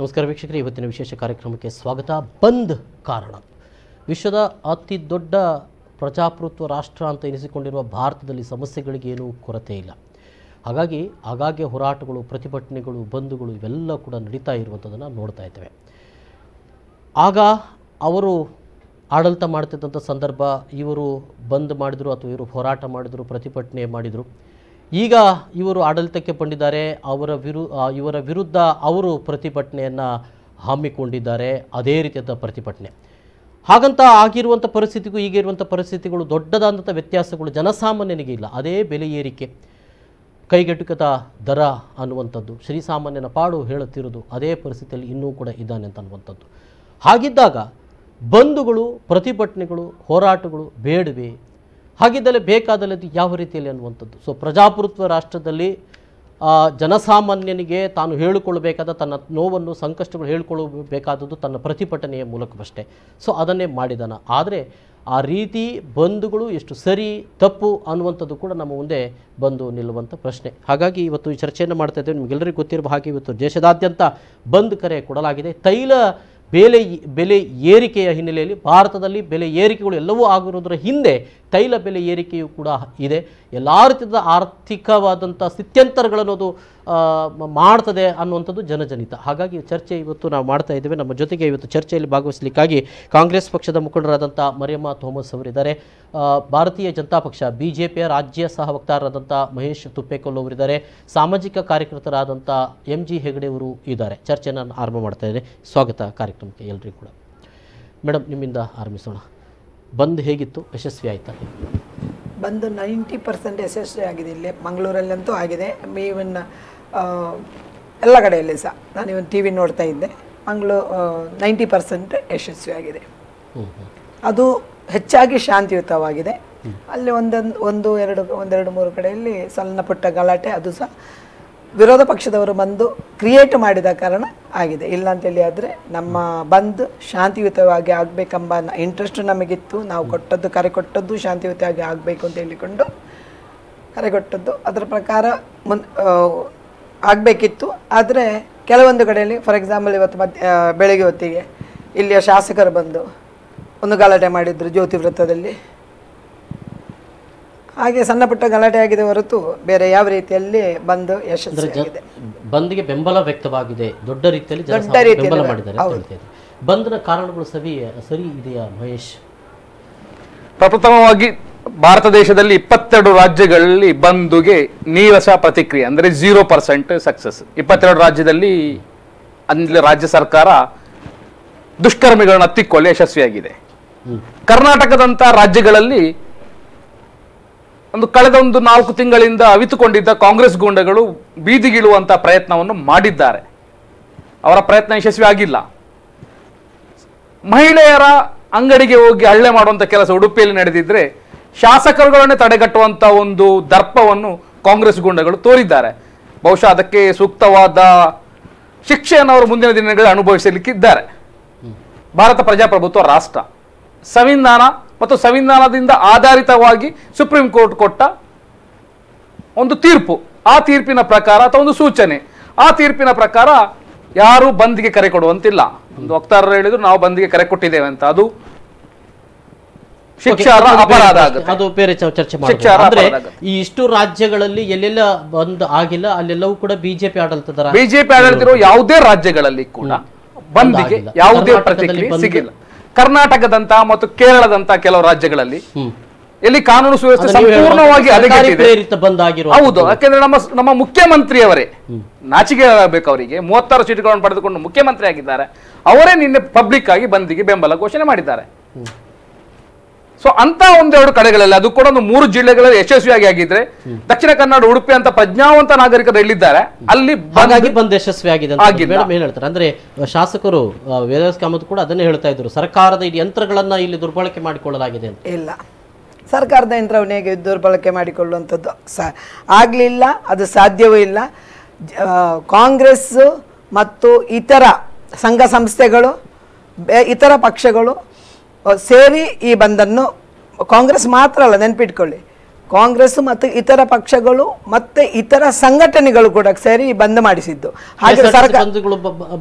ನಮಸ್ಕಾರ ವೀಕ್ಷಕರೇ, ಇವತ್ತಿನ ವಿಶೇಷ ಕಾರ್ಯಕ್ರಮಕ್ಕೆ ಸ್ವಾಗತ. ಬಂದ್ ಕಾರಣ. ವಿಶ್ವದ ಅತಿ ದೊಡ್ಡ ಪ್ರಜಾಪ್ರಭುತ್ವ ರಾಷ್ಟ್ರ ಅಂತ ಎನಿಸಿಕೊಂಡಿರುವ ಭಾರತದಲ್ಲಿ ಸಮಸ್ಯೆಗಳಿಗೆ ಏನೂ ಕೊರತೆ ಇಲ್ಲ. ಹಾಗಾಗಿ ಆಗಾಗ್ಗೆ ಹೋರಾಟಗಳು, ಪ್ರತಿಭಟನೆಗಳು, ಬಂದ್ಗಳು ಇವೆಲ್ಲ ಕೂಡ ನಡೀತಾ ಇರುವಂಥದ್ದನ್ನು ನೋಡ್ತಾ ಇದ್ದೇವೆ. ಆಗ ಅವರು ಆಡಳಿತ ಮಾಡ್ತಿದ್ದಂಥ ಸಂದರ್ಭ, ಇವರು ಬಂದ್ ಮಾಡಿದರು ಅಥವಾ ಇವರು ಹೋರಾಟ ಮಾಡಿದರು, ಪ್ರತಿಭಟನೆ ಮಾಡಿದರು. ಈಗ ಇವರು ಆಡಳಿತಕ್ಕೆ ಬಂದಿದ್ದಾರೆ, ಇವರ ವಿರುದ್ಧ ಅವರು ಪ್ರತಿಭಟನೆಯನ್ನು ಹಮ್ಮಿಕೊಂಡಿದ್ದಾರೆ. ಅದೇ ರೀತಿಯಾದ ಪ್ರತಿಭಟನೆ. ಹಾಗಂತ ಆಗಿರುವಂಥ ಪರಿಸ್ಥಿತಿಗೂ ಈಗ ಇರುವಂಥ ಪರಿಸ್ಥಿತಿಗಳು ದೊಡ್ಡದಾದಂಥ ವ್ಯತ್ಯಾಸಗಳು ಜನಸಾಮಾನ್ಯನಿಗೆ ಇಲ್ಲ. ಅದೇ ಬೆಲೆ ಏರಿಕೆ, ಕೈಗೆಟುಕದ ದರ ಅನ್ನುವಂಥದ್ದು, ಶ್ರೀಸಾಮಾನ್ಯನ ಪಾಡು ಹೇಳುತ್ತಿರೋದು ಅದೇ ಪರಿಸ್ಥಿತಿಯಲ್ಲಿ ಇನ್ನೂ ಕೂಡ ಇದ್ದಾನೆ ಅಂತ ಅನ್ನುವಂಥದ್ದು. ಹಾಗಿದ್ದಾಗ ಬಂದುಗಳು, ಪ್ರತಿಭಟನೆಗಳು, ಹೋರಾಟಗಳು ಬೇಡವೇ? ಹಾಗಿದ್ದಲ್ಲಿ ಬೇಕಾದಲ್ಲಿ ಯಾವ ರೀತಿಯಲ್ಲಿ ಅನ್ನುವಂಥದ್ದು. ಸೊ ಪ್ರಜಾಪ್ರಭುತ್ವ ರಾಷ್ಟ್ರದಲ್ಲಿ ಜನಸಾಮಾನ್ಯನಿಗೆ ತಾನು ಹೇಳಿಕೊಳ್ಳಬೇಕಾದ ತನ್ನ ನೋವನ್ನು, ಸಂಕಷ್ಟಗಳು ಹೇಳಿಕೊಳ್ಳಬೇಕಾದದ್ದು ತನ್ನ ಪ್ರತಿಭಟನೆಯ ಮೂಲಕವಷ್ಟೇ. ಸೊ ಅದನ್ನೇ ಮಾಡಿದಾನ. ಆದರೆ ಆ ರೀತಿ ಬಂದುಗಳು ಎಷ್ಟು ಸರಿ ತಪ್ಪು ಅನ್ನುವಂಥದ್ದು ಕೂಡ ನಮ್ಮ ಮುಂದೆ ಬಂದು ನಿಲ್ಲುವಂಥ ಪ್ರಶ್ನೆ. ಹಾಗಾಗಿ ಇವತ್ತು ಈ ಚರ್ಚೆಯನ್ನು ಮಾಡ್ತಾ ಇದ್ದೇವೆ. ನಿಮಗೆಲ್ಲರಿಗೂ ಗೊತ್ತಿರುವ ಹಾಗೆ ಇವತ್ತು ದೇಶದಾದ್ಯಂತ ಬಂದ್ ಕರೆ ಕೊಡಲಾಗಿದೆ. ತೈಲ ಬೆಲೆ ಏರಿಕೆಯ ಹಿನ್ನೆಲೆಯಲ್ಲಿ ಭಾರತದಲ್ಲಿ ಬೆಲೆ ಏರಿಕೆಗಳು ಎಲ್ಲವೂ ಆಗಿರೋದರ ಹಿಂದೆ ತೈಲ ಬೆಲೆ ಏರಿಕೆಯೂ ಕೂಡ ಇದೆ. ಎಲ್ಲ ರೀತಿಯ ಆರ್ಥಿಕವಾದಂಥ ಸ್ಥಿತ್ಯಂತರಗಳನ್ನೋದು ಮಾಡ್ತದೆ ಅನ್ನುವಂಥದ್ದು ಜನಜನಿತ. ಹಾಗಾಗಿ ಚರ್ಚೆ ಇವತ್ತು ನಾವು ಮಾಡ್ತಾ ಇದ್ದೇವೆ. ನಮ್ಮ ಜೊತೆಗೆ ಇವತ್ತು ಚರ್ಚೆಯಲ್ಲಿ ಭಾಗವಹಿಸಲಿಕ್ಕಾಗಿ ಕಾಂಗ್ರೆಸ್ ಪಕ್ಷದ ಮುಖಂಡರಾದಂಥ ಮರಿಯಮ್ಮ ಥೋಮಸ್ ಅವರಿದ್ದಾರೆ. ಭಾರತೀಯ ಜನತಾ ಪಕ್ಷ BJPಯ ರಾಜ್ಯ ಸಹ ವಕ್ತಾರರಾದಂಥ ಮಹೇಶ್ ತುಪ್ಪೇಕಲ್ ಅವರಿದ್ದಾರೆ. ಸಾಮಾಜಿಕ ಕಾರ್ಯಕರ್ತರಾದಂಥ MG ಹೆಗಡೆ ಅವರು ಇದ್ದಾರೆ. ಚರ್ಚೆಯನ್ನು ನಾನು ಆರಂಭ ಮಾಡ್ತಾ ಇದ್ದೇನೆ. ಸ್ವಾಗತ ಕಾರ್ಯಕ್ರಮಕ್ಕೆ ಎಲ್ರಿಗೂ ಕೂಡ. ಮೇಡಮ್, ನಿಮ್ಮಿಂದ ಆರಂಭಿಸೋಣ. ಬಂದ್ ಹೇಗಿತ್ತು? ಯಶಸ್ವಿ ಆಯಿತಾ? ಬಂದು 90% ಯಶಸ್ವಿ ಆಗಿದೆ. ಇಲ್ಲಿ ಮಂಗಳೂರಲ್ಲಂತೂ ಆಗಿದೆ. ಈವನ್ ಎಲ್ಲ ಕಡೆಯಲ್ಲಿ ಸಹ ನಾನು ಇವನ್ TV ನೋಡ್ತಾ ಇದ್ದೆ. 90% ಯಶಸ್ವಿ ಆಗಿದೆ. ಅದು ಹೆಚ್ಚಾಗಿ ಶಾಂತಿಯುತವಾಗಿದೆ. ಅಲ್ಲಿ ಒಂದೆರಡು ಮೂರು ಕಡೆಯಲ್ಲಿ ಸಣ್ಣ ಪುಟ್ಟ ಗಲಾಟೆ, ಅದು ಸಹ ವಿರೋಧ ಪಕ್ಷದವರು ಬಂದು ಕ್ರಿಯೇಟ್ ಮಾಡಿದ ಕಾರಣ ಆಗಿದೆ. ಇಲ್ಲ ಅಂತೇಳಿ ಆದರೆ ನಮ್ಮ ಬಂದ್ ಶಾಂತಿಯುತವಾಗಿ ಆಗಬೇಕೆಂಬ ಇಂಟ್ರೆಸ್ಟ್ ನಮಗಿತ್ತು. ನಾವು ಕರೆ ಕೊಟ್ಟದ್ದು ಶಾಂತಿಯುತವಾಗಿ ಆಗಬೇಕು ಅಂತ ಹೇಳಿಕೊಂಡು ಕರೆ ಕೊಟ್ಟದ್ದು. ಅದರ ಪ್ರಕಾರ ಆಗಬೇಕಿತ್ತು. ಆದರೆ ಕೆಲವೊಂದು ಕಡೆಯಲ್ಲಿ, ಫಾರ್ ಎಕ್ಸಾಂಪಲ್ ಇವತ್ತು ಬೆಳಗ್ಗೆ ಹೊತ್ತಿಗೆ ಇಲ್ಲಿಯ ಶಾಸಕರು ಬಂದು ಒಂದು ಗಲಾಟೆ ಮಾಡಿದ್ರು ಜ್ಯೋತಿ ವೃತ್ತದಲ್ಲಿ. ಹಾಗೆ ಸಣ್ಣ ಪುಟ್ಟ ಗಲಾಟೆ ಆಗಿದೆ ಹೊರತು ಬೇರೆ ಯಾವ ರೀತಿಯಲ್ಲಿ ಬಂದು ಯಶಸ್ವಿಯಾಗಿದೆ. ಬಂದ್ಗೆ ಬೆಂಬಲ ವ್ಯಕ್ತವಾಗಿದೆ, ದೊಡ್ಡ ರೀತಿಯಲ್ಲಿ ಬೆಂಬಲ ಮಾಡಿದ್ದಾರೆ. ಬಂದ್ನ ಕಾರಣಗಳು ಸರಿ ಇದೆಯಾ ಮಹೇಶ್? ಪ್ರಪ್ರಥಮವಾಗಿ ಭಾರತ ದೇಶದಲ್ಲಿ 22 ರಾಜ್ಯಗಳಲ್ಲಿ ಬಂದ್ಗೆ ನೀರಸ ಪ್ರತಿಕ್ರಿಯೆ, ಅಂದರೆ 0% ಸಕ್ಸಸ್. 22 ರಾಜ್ಯದಲ್ಲಿ ಅಲ್ಲಿ ರಾಜ್ಯ ಸರ್ಕಾರ ದುಷ್ಕರ್ಮಿಗಳನ್ನ ಹತ್ತಿಕ್ಕೊಳ್ಳಿ ಯಶಸ್ವಿಯಾಗಿದೆ. ಕರ್ನಾಟಕದಂತ ರಾಜ್ಯಗಳಲ್ಲಿ ಕಳೆದ 4 ತಿಂಗಳಿಂದ ಅವಿತುಕೊಂಡಿದ್ದ ಕಾಂಗ್ರೆಸ್ ಗೂಂಡಗಳು ಬೀದಿಗಿಳುವಂತ ಪ್ರಯತ್ನವನ್ನು ಮಾಡಿದ್ದಾರೆ. ಅವರ ಪ್ರಯತ್ನ ಯಶಸ್ವಿ ಆಗಿಲ್ಲ. ಮಹಿಳೆಯರ ಅಂಗಡಿಗೆ ಹೋಗಿ ಹಳ್ಳೆ ಮಾಡುವಂತ ಕೆಲಸ ಉಡುಪಿಯಲ್ಲಿ ನಡೆದಿದ್ರೆ ಶಾಸಕರುಗಳನ್ನೇ ತಡೆಗಟ್ಟುವಂತ ಒಂದು ದರ್ಪವನ್ನು ಕಾಂಗ್ರೆಸ್ ಗೂಂಡಗಳು ತೋರಿದ್ದಾರೆ. ಬಹುಶಃ ಅದಕ್ಕೆ ಸೂಕ್ತವಾದ ಶಿಕ್ಷೆಯನ್ನು ಅವರು ಮುಂದಿನ ದಿನಗಳಲ್ಲಿ ಅನುಭವಿಸಲಿಕ್ಕಿದ್ದಾರೆ. ಭಾರತ ಪ್ರಜಾಪ್ರಭುತ್ವ ರಾಷ್ಟ್ರ, ಸಂವಿಧಾನ ಮತ್ತು ಸಂವಿಧಾನದಿಂದ ಆಧಾರಿತವಾಗಿ ಸುಪ್ರೀಂ ಕೋರ್ಟ್ ಕೊಟ್ಟ ಒಂದು ತೀರ್ಪು, ಆ ತೀರ್ಪಿನ ಪ್ರಕಾರ ಅಥವಾ ಒಂದು ಸೂಚನೆ, ಆ ತೀರ್ಪಿನ ಪ್ರಕಾರ ಯಾರು ಬಂದ್ಗೆ ಕರೆ ಕೊಡುವಂತಿಲ್ಲ. ಒಂದು ವಕ್ತಾರರು ಹೇಳಿದ್ರು ನಾವು ಬಂದ್ಗೆ ಕರೆ ಕೊಟ್ಟಿದ್ದೇವೆ ಅಂತ, ಅದು ಶಿಕ್ಷಾರ್ಹ ಅಪರಾಧ ಆಗುತ್ತೆ. ಅದು ಬೇರೆ ಚರ್ಚೆ ಮಾಡಿದ್ರೆ ಈ ಇಷ್ಟು ರಾಜ್ಯಗಳಲ್ಲಿ ಎಲ್ಲೆಲ್ಲ ಬಂದ್ ಆಗಿಲ್ಲ ಅಲ್ಲೆಲ್ಲವೂ ಕೂಡ ಬಿಜೆಪಿ ಆಡಳಿತ ಯಾವುದೇ ರಾಜ್ಯಗಳಲ್ಲಿ ಕೂಡ ಬಂದ್ಗೆ ಯಾವುದೇ ಪ್ರತಿಕ್ರಿಯೆ ಸಿಗಿಲ್ಲ. ಕರ್ನಾಟಕದಂತ ಮತ್ತು ಕೇರಳದಂತ ಕೆಲವು ರಾಜ್ಯಗಳಲ್ಲಿ ಎಲ್ಲಿ ಕಾನೂನು ಸುವ್ಯವಸ್ಥೆ ಸಂಪೂರ್ಣವಾಗಿ ಹೌದು. ಯಾಕೆಂದ್ರೆ ನಮ್ಮ ಮುಖ್ಯಮಂತ್ರಿಯವರೇ, ನಾಚಿಕೆ ಆಗಬೇಕು ಅವರಿಗೆ, 36 ಸೀಟುಗಳನ್ನು ಪಡೆದುಕೊಂಡು ಮುಖ್ಯಮಂತ್ರಿ ಆಗಿದ್ದಾರೆ. ಅವರೇ ನಿನ್ನೆ ಪಬ್ಲಿಕ್ ಆಗಿ ಬಂದ್ಗೆ ಬೆಂಬಲ ಘೋಷಣೆ ಮಾಡಿದ್ದಾರೆ. ಸೊ ಅಂತ ಒಂದೆರಡು ಕಡೆಗಳಲ್ಲಿ, ಅದು ಕೂಡ 3 ಜಿಲ್ಲೆಗಳಲ್ಲಿ ಯಶಸ್ವಿಯಾಗಿ ಆಗಿದ್ರೆ, ದಕ್ಷಿಣ ಕನ್ನಡ, ಉಡುಪಿ ಅಂತ ಪ್ರಜ್ಞಾವಂತ ನಾಗರಿಕರು ಎಲ್ಲಿದ್ದಾರೆ ಅಲ್ಲಿ ಬಂದ್ ಯಶಸ್ವಿ ಆಗಿದೆ ಮೇಡಮ್ ಏನ್ ಹೇಳ್ತಾರೆ ಅಂದ್ರೆ, ಶಾಸಕರು ವೇದವ್ಯಾಸ್ ಕಾಮತ್ ಕೂಡ ಅದನ್ನೇ ಹೇಳ್ತಾ ಇದ್ರು, ಸರ್ಕಾರದ ಈ ಯಂತ್ರಗಳನ್ನ ಇಲ್ಲಿ ದುರ್ಬಳಕೆ ಮಾಡಿಕೊಳ್ಳಲಾಗಿದೆ ಅಂತ. ಇಲ್ಲ, ಸರ್ಕಾರದ ಯಂತ್ರವನ್ನು ಹೇಗೆ ದುರ್ಬಳಕೆ ಮಾಡಿಕೊಳ್ಳುವಂಥದ್ದು ಆಗಲಿಲ್ಲ, ಅದು ಸಾಧ್ಯವೂ ಇಲ್ಲ. ಕಾಂಗ್ರೆಸ್ ಮತ್ತು ಇತರ ಸಂಘ ಸಂಸ್ಥೆಗಳು, ಇತರ ಪಕ್ಷಗಳು ಸೇರಿ ಈ ಬಂದನ್ನು, ಕಾಂಗ್ರೆಸ್ ಮಾತ್ರ ಅಲ್ಲ ನೆನ್ಪಿಟ್ಕೊಳ್ಳಿ, ಕಾಂಗ್ರೆಸ್ ಮತ್ತು ಇತರ ಪಕ್ಷಗಳು ಮತ್ತೆ ಇತರ ಸಂಘಟನೆಗಳು ಕೂಡ ಸೇರಿ ಬಂದ್ ಮಾಡಿಸಿದ್ದು. ಹಾಗೆ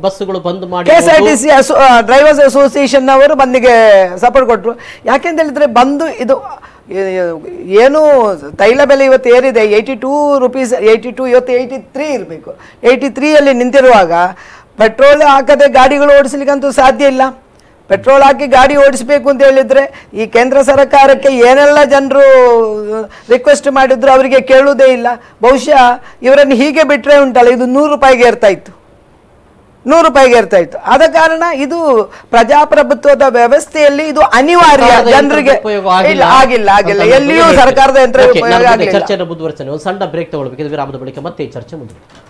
ಬಸ್ಸುಗಳು ಬಂದ್ ಮಾಡಿ KSRTC ಡ್ರೈವರ್ಸ್ ಅಸೋಸಿಯೇಷನ್ ಅವರು ಬಂದಿಗೆ ಸಪೋರ್ಟ್ ಕೊಟ್ಟರು. ಯಾಕೆಂತ ಹೇಳಿದ್ರೆ ಬಂದು ಇದು ಏನು ತೈಲ ಬೆಲೆ ಇವತ್ತು ಏರಿದೆ, 82 ರೂಪೀಸ್, 82 ಇವತ್ತು 83 ಇರಬೇಕು. 83ಯಲ್ಲಿ ನಿಂತಿರುವಾಗ ಪೆಟ್ರೋಲ್ ಹಾಕದೆ ಗಾಡಿಗಳು ಓಡಿಸ್ಲಿಕ್ಕಂತೂ ಸಾಧ್ಯ ಇಲ್ಲ. ಪೆಟ್ರೋಲ್ ಹಾಕಿ ಗಾಡಿ ಓಡಿಸಬೇಕು ಅಂತ ಹೇಳಿದ್ರೆ ಈ ಕೇಂದ್ರ ಸರ್ಕಾರಕ್ಕೆ ಏನೆಲ್ಲ ಜನರು ರಿಕ್ವೆಸ್ಟ್ ಮಾಡಿದ್ರು ಅವರಿಗೆ ಕೇಳುವುದೇ ಇಲ್ಲ. ಬಹುಶಃ ಇವರನ್ನು ಹೀಗೆ ಬಿಟ್ಟರೆ ಉಂಟಲ್ಲ, ಇದು 100 ರೂಪಾಯಿಗೆ ಏರ್ತಾ ಇತ್ತು, 100 ರೂಪಾಯಿಗೆ ಏರ್ತಾ ಇತ್ತು. ಆದ ಕಾರಣ ಇದು ಪ್ರಜಾಪ್ರಭುತ್ವದ ವ್ಯವಸ್ಥೆಯಲ್ಲಿ ಇದು ಅನಿವಾರ್ಯ. ಜನರಿಗೆ ಆಗಿಲ್ಲ ಎಲ್ಲಿಯೂ ಸರ್ಕಾರದ ಯಂತ್ರ ಚರ್ಚೆಯನ್ನು ಮುಂದುವರಿಸ್ತೇನೆ. ಒಂದು ಸಣ್ಣ ಬ್ರೇಕ್ ತಗೊಳ್ಬೇಕು. ವಿರಾಮದ ಬಳಿಕ ಮತ್ತೆ ಈ ಚರ್ಚೆ ಮುಂದುವರಿಯುತ್ತೆ.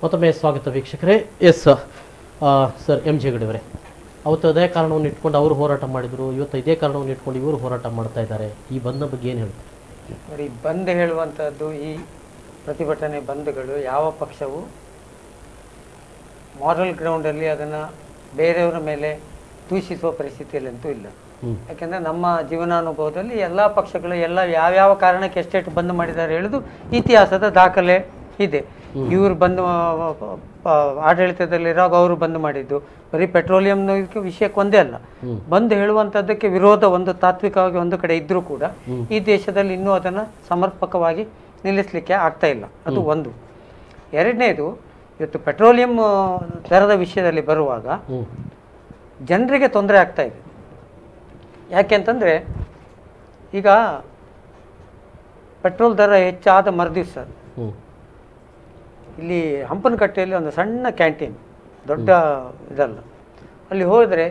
ಮತ್ತೊಮ್ಮೆ ಸ್ವಾಗತ ವೀಕ್ಷಕರೇ. ಎಸ್ ಸರ್, ಎಂ ಜೆ ಗಡಿಯವರೇ, ಅವತ್ತು ಅದೇ ಕಾರಣವನ್ನು ಇಟ್ಕೊಂಡು ಅವರು ಹೋರಾಟ ಮಾಡಿದರು, ಇವತ್ತು ಇದೇ ಕಾರಣವನ್ನು ಇಟ್ಕೊಂಡು ಇವರು ಹೋರಾಟ ಮಾಡ್ತಾ ಇದ್ದಾರೆ. ಈ ಬಂದ್ನ ಬಗ್ಗೆ ಏನು ಹೇಳ್ತಾರೆ? ನೋಡಿ, ಬಂದ್ ಹೇಳುವಂಥದ್ದು, ಈ ಪ್ರತಿಭಟನೆ ಬಂದ್ಗಳು ಯಾವ ಪಕ್ಷವು ಮಾರಲ್ ಗ್ರೌಂಡಲ್ಲಿ ಅದನ್ನು ಬೇರೆಯವರ ಮೇಲೆ ದೂಷಿಸುವ ಪರಿಸ್ಥಿತಿಯಲ್ಲಂತೂ ಇಲ್ಲ. ಯಾಕೆಂದರೆ ನಮ್ಮ ಜೀವನಾನುಭವದಲ್ಲಿ ಎಲ್ಲ ಪಕ್ಷಗಳು ಯಾವ್ಯಾವ ಕಾರಣಕ್ಕೆ ಎಷ್ಟೆಷ್ಟು ಬಂದ್ ಮಾಡಿದ್ದಾರೆ ಹೇಳೋದು ಇತಿಹಾಸದ ದಾಖಲೆ ಇದೆ. ಇವರು ಬಂದು ಆಡಳಿತದಲ್ಲಿರುವಾಗ ಅವರು ಬಂದ್ ಮಾಡಿದ್ದು ಬರೀ ಪೆಟ್ರೋಲಿಯಂ ವಿಷಯಕ್ಕೆ ಒಂದೇ ಅಲ್ಲ. ಬಂದ್ ಹೇಳುವಂಥದ್ದಕ್ಕೆ ವಿರೋಧ ಒಂದು ತಾತ್ವಿಕವಾಗಿ ಒಂದು ಕಡೆ ಇದ್ರೂ ಕೂಡ ಈ ದೇಶದಲ್ಲಿ ಇನ್ನೂ ಅದನ್ನು ಸಮರ್ಪಕವಾಗಿ ನಿಲ್ಲಿಸಲಿಕ್ಕೆ ಆಗ್ತಾ ಇಲ್ಲ. ಅದು ಒಂದು. ಎರಡನೇದು, ಇವತ್ತು ಪೆಟ್ರೋಲಿಯಂ ದರದ ವಿಷಯದಲ್ಲಿ ಬರುವಾಗ ಜನರಿಗೆ ತೊಂದರೆ ಆಗ್ತಾ ಇದೆ. ಯಾಕೆಂತಂದರೆ ಈಗ ಪೆಟ್ರೋಲ್ ದರ ಹೆಚ್ಚಾದ ಮರುದಿವಸ ಇಲ್ಲಿ ಹಂಪನಕಟ್ಟೆಯಲ್ಲಿ ಒಂದು ಸಣ್ಣ ಕ್ಯಾಂಟೀನ್, ದೊಡ್ಡ ಇದಲ್ಲ, ಅಲ್ಲಿ ಹೋದರೆ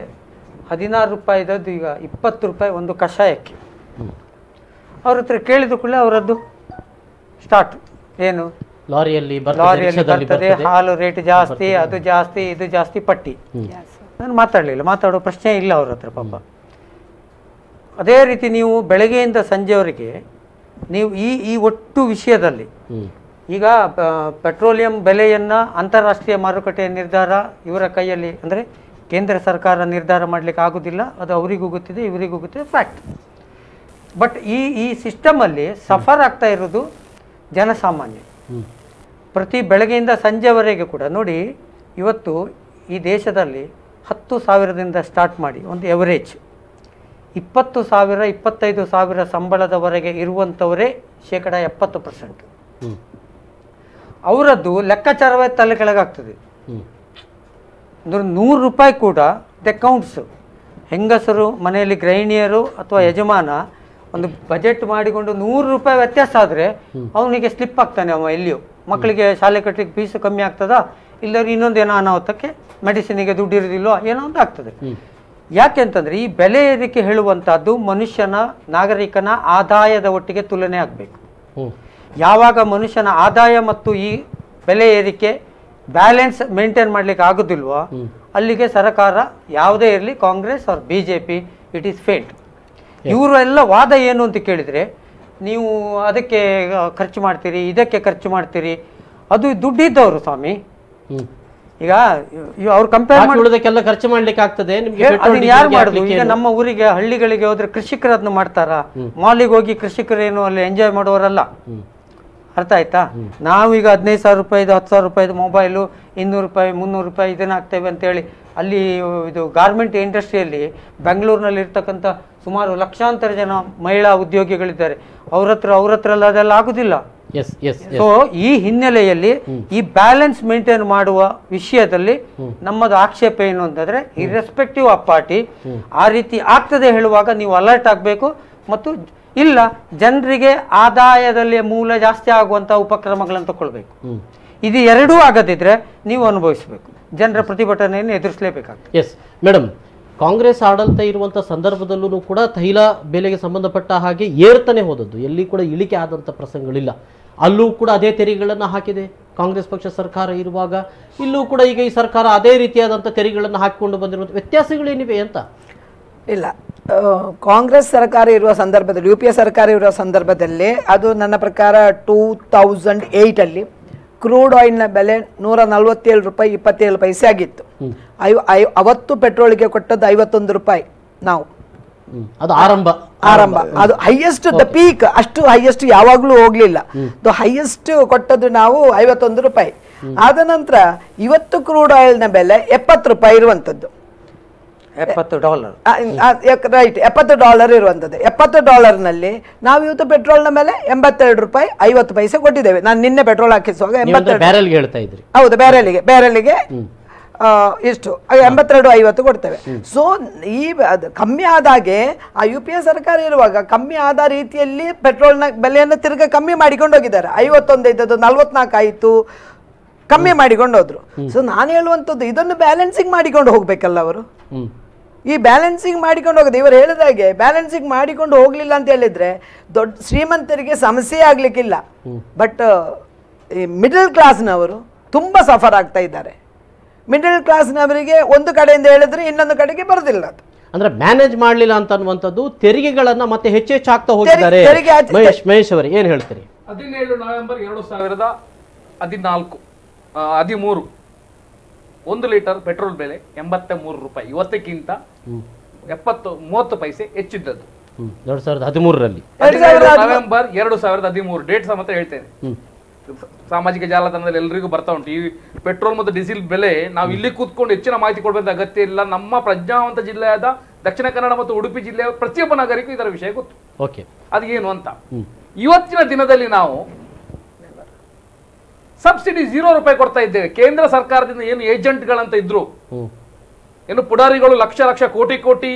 16 ರೂಪಾಯಿದದ್ದು ಈಗ 20 ರೂಪಾಯಿ ಒಂದು ಕಷಾಯಕ್ಕೆ. ಅವ್ರ ಹತ್ರ ಕೇಳಿದ ಕೂಡಲೇ ಅವರದ್ದು ಸ್ಟಾರ್ಟ್ ಏನು, ಲಾರಿಯಲ್ಲಿ ಬರ್ತದೆ, ಹಾಲು ರೇಟ್ ಜಾಸ್ತಿ, ಅದು ಜಾಸ್ತಿ, ಇದು ಜಾಸ್ತಿ, ಪಟ್ಟಿ. ನಾನು ಮಾತಾಡೋ ಪ್ರಶ್ನೆ ಇಲ್ಲ ಅವ್ರ ಹತ್ರ ಪಾಪ. ಅದೇ ರೀತಿ ನೀವು ಬೆಳಗ್ಗೆಯಿಂದ ಸಂಜೆವರೆಗೆ ನೀವು ಈ ಒಟ್ಟು ವಿಷಯದಲ್ಲಿ ಈಗ ಪೆಟ್ರೋಲಿಯಂ ಬೆಲೆಯನ್ನು ಅಂತಾರಾಷ್ಟ್ರೀಯ ಮಾರುಕಟ್ಟೆಯ ನಿರ್ಧಾರ ಇವರ ಕೈಯಲ್ಲಿ, ಅಂದರೆ ಕೇಂದ್ರ ಸರ್ಕಾರ ನಿರ್ಧಾರ ಮಾಡಲಿಕ್ಕೆ ಆಗೋದಿಲ್ಲ. ಅದು ಅವರಿಗೂ ಗೊತ್ತಿದೆ, ಇವರಿಗೂ ಗೊತ್ತಿದೆ, ಫ್ಯಾಕ್ಟ್. ಬಟ್ ಈ ಸಿಸ್ಟಮಲ್ಲಿ ಸಫರ್ ಆಗ್ತಾ ಇರೋದು ಜನಸಾಮಾನ್ಯ. ಪ್ರತಿ ಬೆಳಗ್ಗೆಯಿಂದ ಸಂಜೆವರೆಗೆ ಕೂಡ ನೋಡಿ, ಇವತ್ತು ಈ ದೇಶದಲ್ಲಿ 10,000ದಿಂದ ಸ್ಟಾರ್ಟ್ ಮಾಡಿ ಒಂದು ಎವರೇಜ್ 20,000, 25,000 ಸಂಬಳದವರೆಗೆ ಇರುವಂಥವರೇ 70%. ಅವರದ್ದು ಲೆಕ್ಕಾಚಾರವೇ ತಲೆ ಕೆಳಗಾಗ್ತದೆ. 100 ರೂಪಾಯಿ ಕೂಡ ದ ಕೌಂಟ್ಸ್. ಹೆಂಗಸರು ಮನೆಯಲ್ಲಿ ಗೃಹಿಣಿಯರು ಅಥವಾ ಯಜಮಾನ ಒಂದು ಬಜೆಟ್ ಮಾಡಿಕೊಂಡು 100 ರೂಪಾಯಿ ವ್ಯತ್ಯಾಸ ಆದರೆ ಅವನಿಗೆ ಸ್ಲಿಪ್ ಆಗ್ತಾನೆ. ಅವ ಎಲ್ಲಿಯೋ ಮಕ್ಕಳಿಗೆ ಶಾಲೆ ಕಟ್ಟಲಿಕ್ಕೆ ಫೀಸು ಕಮ್ಮಿ ಆಗ್ತದಾ, ಇಲ್ಲವ್ರು ಇನ್ನೊಂದೇನೋ ಅನಾಹುತಕ್ಕೆ ಮೆಡಿಸಿನಿಗೆ ದುಡ್ಡು ಇರೋದಿಲ್ಲೋ ಏನೋ ಒಂದು ಆಗ್ತದೆ. ಯಾಕೆಂತಂದರೆ ಈ ಬೆಲೆ ಏರಿಕೆ ಹೇಳುವಂಥದ್ದು ಮನುಷ್ಯನ, ನಾಗರಿಕನ ಆದಾಯದ ಒಟ್ಟಿಗೆ ತುಲನೆ ಆಗಬೇಕು. ಯಾವಾಗ ಮನುಷ್ಯನ ಆದಾಯ ಮತ್ತು ಈ ಬೆಲೆ ಏರಿಕೆ ಬ್ಯಾಲೆನ್ಸ್ ಮೇಂಟೈನ್ ಮಾಡಲಿಕ್ಕೆ ಆಗೋದಿಲ್ವೋ ಅಲ್ಲಿಗೆ ಸರ್ಕಾರ ಯಾವುದೇ ಇರಲಿ, ಕಾಂಗ್ರೆಸ್ ಅವ್ರ BJP, ಇಟ್ ಈಸ್ ಫೇಲ್ಡ್. ಇವರು ಎಲ್ಲ ವಾದ ಏನು ಅಂತ ಕೇಳಿದರೆ, ನೀವು ಅದಕ್ಕೆ ಖರ್ಚು ಮಾಡ್ತೀರಿ, ಇದಕ್ಕೆ ಖರ್ಚು ಮಾಡ್ತೀರಿ, ಅದು ದುಡ್ಡಿದ್ದವರು ಸ್ವಾಮಿ. ಈಗ ಅವ್ರು ಕಂಪೇರ್ ಮಾಡೋದಕ್ಕೆಲ್ಲ ಖರ್ಚು ಮಾಡ್ಲಿಕ್ಕೆ ಆಗ್ತದೆ, ಯಾರು ಮಾಡುದು? ಈಗ ನಮ್ಮ ಊರಿಗೆ ಹಳ್ಳಿಗಳಿಗೆ ಹೋದ್ರೆ ಕೃಷಿಕರು ಅದನ್ನ ಮಾಡ್ತಾರ? ಮಾಲಿಗೆ ಹೋಗಿ ಕೃಷಿಕರೇನು ಅಲ್ಲಿ ಎಂಜಾಯ್ ಮಾಡೋರಲ್ಲ. ಅರ್ಥ ಆಯ್ತಾ? ನಾವೀಗ 15,000 ರೂಪಾಯಿದು, 10,000 ರೂಪಾಯಿದು ಮೊಬೈಲು, 200 ರೂಪಾಯಿ, 300 ರೂಪಾಯಿ ಇದನ್ನ ಹಾಕ್ತೇವೆ ಅಂತೇಳಿ ಅಲ್ಲಿ ಇದು ಗಾರ್ಮೆಂಟ್ ಇಂಡಸ್ಟ್ರಿಯಲ್ಲಿ ಬೆಂಗಳೂರಿನಲ್ಲಿ ಇರ್ತಕ್ಕಂಥ ಸುಮಾರು ಲಕ್ಷಾಂತರ ಜನ ಮಹಿಳಾ ಉದ್ಯೋಗಿಗಳಿದ್ದಾರೆ. ಅವ್ರ ಹತ್ರ ಅದೆಲ್ಲ ಆಗುದಿಲ್ಲ. ಸೊ ಈ ಹಿನ್ನೆಲೆಯಲ್ಲಿ ಈ ಬ್ಯಾಲೆನ್ಸ್ ಮೇಂಟೈನ್ ಮಾಡುವ ವಿಷಯದಲ್ಲಿ ನಮ್ಮದು ಆಕ್ಷೇಪ ಏನು ಅಂತಂದ್ರೆ, ಇರ್ರೆಸ್ಪೆಕ್ಟಿವ್ ಆಫ್ ಪಾರ್ಟಿ ಆ ರೀತಿ ಆಗ್ತದೆ ಹೇಳುವಾಗ ನೀವು ಅಲರ್ಟ್ ಆಗಬೇಕು. ಮತ್ತು ಇಲ್ಲ, ಜನರಿಗೆ ಆದಾಯದಲ್ಲಿ ಮೂಲ ಜಾಸ್ತಿ ಆಗುವಂತ ಉಪಕ್ರಮಗಳನ್ನು ತಗೊಳ್ಬೇಕು. ಇದು ಎರಡೂ ಆಗದಿದ್ರೆ ನೀವು ಅನುಭವಿಸಬೇಕು, ಜನರ ಪ್ರತಿಭಟನೆಯನ್ನು ಎದುರಿಸಲೇಬೇಕಾಗ್ತದೆ. ಎಸ್ ಮೇಡಮ್, ಕಾಂಗ್ರೆಸ್ ಆಡಳಿತ ಇರುವಂಥ ಸಂದರ್ಭದಲ್ಲೂ ಕೂಡ ತೈಲ ಬೆಲೆಗೆ ಸಂಬಂಧಪಟ್ಟ ಹಾಗೆ ಏರ್ತಾನೆ ಹೋದದ್ದು, ಎಲ್ಲಿ ಕೂಡ ಇಳಿಕೆ ಆದಂಥ ಪ್ರಸಂಗಗಳಿಲ್ಲ. ಅಲ್ಲೂ ಕೂಡ ಅದೇ ತೆರಿಗೆಗಳನ್ನು ಹಾಕಿದೆ ಕಾಂಗ್ರೆಸ್ ಪಕ್ಷ ಸರ್ಕಾರ ಇರುವಾಗ. ಇಲ್ಲೂ ಕೂಡ ಈಗ ಈ ಸರ್ಕಾರ ಅದೇ ರೀತಿಯಾದಂಥ ತೆರಿಗೆಗಳನ್ನು ಹಾಕಿಕೊಂಡು ಬಂದಿರುವಂಥ ವ್ಯತ್ಯಾಸಗಳೇನಿವೆ ಅಂತ ಇಲ್ಲ. ಕಾಂಗ್ರೆಸ್ ಸರ್ಕಾರ ಇರುವ ಸಂದರ್ಭದಲ್ಲಿ UPA ಸರ್ಕಾರ ಇರುವ ಸಂದರ್ಭದಲ್ಲಿ ಅದು ನನ್ನ ಪ್ರಕಾರ 2008 ಕ್ರೂಡ್ ಆಯಿಲ್ನ ಬೆಲೆ 147 ರೂಪಾಯಿ 27 ಪೈಸೆ ಆಗಿತ್ತು. ಅವತ್ತು ಪೆಟ್ರೋಲ್ಗೆ ಕೊಟ್ಟದ್ದು 51 ರೂಪಾಯಿ ನಾವು. ಅದು ಆರಂಭ ಅದು ಹೈಯೆಸ್ಟ್ ದ ಪೀಕ್, ಅಷ್ಟು ಹೈಯೆಸ್ಟ್ ಯಾವಾಗಲೂ ಹೋಗ್ಲಿಲ್ಲ. ಹೈಯೆಸ್ಟ್ ಕೊಟ್ಟದ್ದು ನಾವು 51 ರೂಪಾಯಿ. ಆದ ನಂತರ ಇವತ್ತು ಕ್ರೂಡ್ ಆಯಿಲ್ನ ಬೆಲೆ 70 ರೂಪಾಯಿ ಇರುವಂತದ್ದು, $70 ರೈಟ್, $70 ಇರುವಂತದ್ದು. $70ನಲ್ಲಿ ನಾವು ಇವತ್ತು ಪೆಟ್ರೋಲ್ನ ಮೇಲೆ 82 ರೂಪಾಯಿ 50 ಪೈಸೆ ಕೊಟ್ಟಿದ್ದೇವೆ. ನಾನು ನಿನ್ನೆ ಪೆಟ್ರೋಲ್ ಹಾಕಿಸುವಾಗ 82 ಹೇಳ್ತಾ ಇದ್ರಿ. ಹೌದು, ಬ್ಯಾರೆಲಿಗೆ ಇಷ್ಟು 82.50 ಕೊಡ್ತೇವೆ. ಸೊ ಈ ಕಮ್ಮಿ ಆದಾಗೆ ಆ UPA ಸರ್ಕಾರ ಇರುವಾಗ ಕಮ್ಮಿ ಆದ ರೀತಿಯಲ್ಲಿ ಪೆಟ್ರೋಲ್ನ ಬೆಲೆಯನ್ನು ತಿರ್ಗ ಕಮ್ಮಿ ಮಾಡಿಕೊಂಡು ಹೋಗಿದ್ದಾರೆ. 51 ಇದ್ದದ್ದು 44 ಆಯಿತು, ಕಮ್ಮಿ ಮಾಡಿಕೊಂಡು ಹೋದ್ರು. ಸೊ ನಾನು ಹೇಳುವಂಥದ್ದು ಇದನ್ನು ಬ್ಯಾಲೆನ್ಸಿಂಗ್ ಮಾಡಿಕೊಂಡು ಹೋಗ್ಬೇಕಲ್ಲ ಅವರು. ಈ ಬ್ಯಾಲೆನ್ಸಿಂಗ್ ಮಾಡಿಕೊಂಡು ಹೋಗೋದು ಇವರು ಹೇಳಿದಾಗೆ ಬ್ಯಾಲೆನ್ಸಿಂಗ್ ಮಾಡಿಕೊಂಡು ಹೋಗ್ಲಿಲ್ಲ ಅಂತ ಹೇಳಿದ್ರೆ ದೊಡ್ಡ ಶ್ರೀಮಂತರಿಗೆ ಸಮಸ್ಯೆ ಆಗ್ಲಿಕ್ಕಿಲ್ಲ. ಬಟ್ ಈ ಮಿಡಲ್ ಕ್ಲಾಸ್ನವರು ತುಂಬಾ ಸಫರ್ ಆಗ್ತಾ ಇದ್ದಾರೆ. ಮಿಡಲ್ ಕ್ಲಾಸ್ನವರಿಗೆ ಒಂದು ಕಡೆಯಿಂದ ಹೇಳಿದ್ರೆ ಇನ್ನೊಂದು ಕಡೆಗೆ ಬರೋದಿಲ್ಲ. ಅಂದ್ರೆ ಮ್ಯಾನೇಜ್ ಮಾಡಲಿಲ್ಲ ಅಂತ ಅನ್ನುವಂಥದ್ದು ತೆರಿಗೆಗಳನ್ನ ಮತ್ತೆ ಹೆಚ್ಚಾಗ್ತಾ ಹೋಗಿದ್ದಾರೆ. ಮಹೇಶ್ ಅವರೇ ಏನ್ ಹೇಳ್ತೀರಿ? 17 ನವೆಂಬರ್ 2013 1 ಲೀಟರ್ ಪೆಟ್ರೋಲ್ ಬೆಲೆ 83 ರೂಪಾಯಿ, ಇವತ್ತಕ್ಕಿಂತ 30 ಪೈಸೆ ಹೆಚ್ಚಿದ್ದದ್ದು 2013ರಲ್ಲಿ. ನವೆಂಬರ್ 2013 ಡೇಟ್ ಸಮೇತ ಹೇಳ್ತೇನೆ. ಸಾಮಾಜಿಕ ಜಾಲತಾಣದಲ್ಲಿ ಎಲ್ಲರಿಗೂ ಬರ್ತಾ ಉಂಟು. ಈ ಪೆಟ್ರೋಲ್ ಮತ್ತು ಡೀಸೆಲ್ ಬೆಲೆ ನಾವು ಇಲ್ಲಿ ಕೂತ್ಕೊಂಡು ಹೆಚ್ಚಿನ ಮಾಹಿತಿ ಕೊಡಬೇಕಾದ ಅಗತ್ಯ ಇಲ್ಲ. ನಮ್ಮ ಪ್ರಜ್ಞಾವಂತ ಜಿಲ್ಲೆಯಾದ ದಕ್ಷಿಣ ಕನ್ನಡ ಮತ್ತು ಉಡುಪಿ ಜಿಲ್ಲೆಯ ಪ್ರತಿಯೊಬ್ಬ ನಾಗರಿಕರು ಇದರ ವಿಷಯ ಗೊತ್ತು. ಓಕೆ, ಅದೇನು ಅಂತ ಇವತ್ತಿನ ದಿನದಲ್ಲಿ ನಾವು ಸಬ್ಸಿಡಿ 0 ರೂಪಾಯಿ ಕೊಡ್ತಾ ಇದ್ದೇವೆ. ಕೇಂದ್ರ ಸರ್ಕಾರದಿಂದ ಏನು ಏಜೆಂಟ್ಗಳಂತ ಇದ್ರು, ಏನು ಪುಡಾರಿಗಳು ಲಕ್ಷ ಕೋಟಿ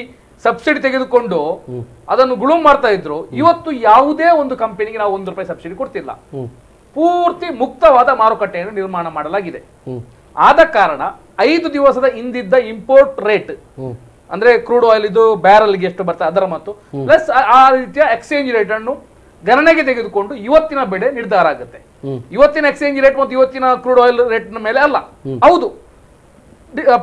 ಸಬ್ಸಿಡಿ ತೆಗೆದುಕೊಂಡು ಅದನ್ನು ಗುಳುಂ ಮಾಡ್ತಾ ಇದ್ರು. ಇವತ್ತು ಯಾವುದೇ ಒಂದು ಕಂಪನಿಗೆ ನಾವು 1 ರೂಪಾಯಿ ಸಬ್ಸಿಡಿ ಕೊಡ್ತಿಲ್ಲ. ಪೂರ್ತಿ ಮುಕ್ತವಾದ ಮಾರುಕಟ್ಟೆಯನ್ನು ನಿರ್ಮಾಣ ಮಾಡಲಾಗಿದೆ. ಆದ ಕಾರಣ 5 ದಿವಸದ ಹಿಂದಿದ್ದ ಇಂಪೋರ್ಟ್ ರೇಟ್ ಅಂದ್ರೆ ಕ್ರೂಡ್ ಆಯಿಲ್ ಇದು ಬ್ಯಾರಲ್ಗೆ ಎಷ್ಟು ಬರ್ತದೆ ಅದರ ಮತ್ತು ಪ್ಲಸ್ ಆ ರೀತಿಯ ಎಕ್ಸ್ಚೇಂಜ್ ರೇಟ್ ಅನ್ನು ಗಣನೆಗೆ ತೆಗೆದುಕೊಂಡು ಇವತ್ತಿನ ಬೆಲೆ ನಿರ್ಧಾರ ಆಗುತ್ತೆ. ಇವತ್ತಿನ ಎಕ್ಸ್ಚೇಂಜ್ ರೇಟ್ ಮತ್ತು ಇವತ್ತಿನ ಕ್ರೂಡ್ ಆಯಿಲ್ ರೇಟ್ ಮೇಲೆ ಅಲ್ಲ. ಹೌದು,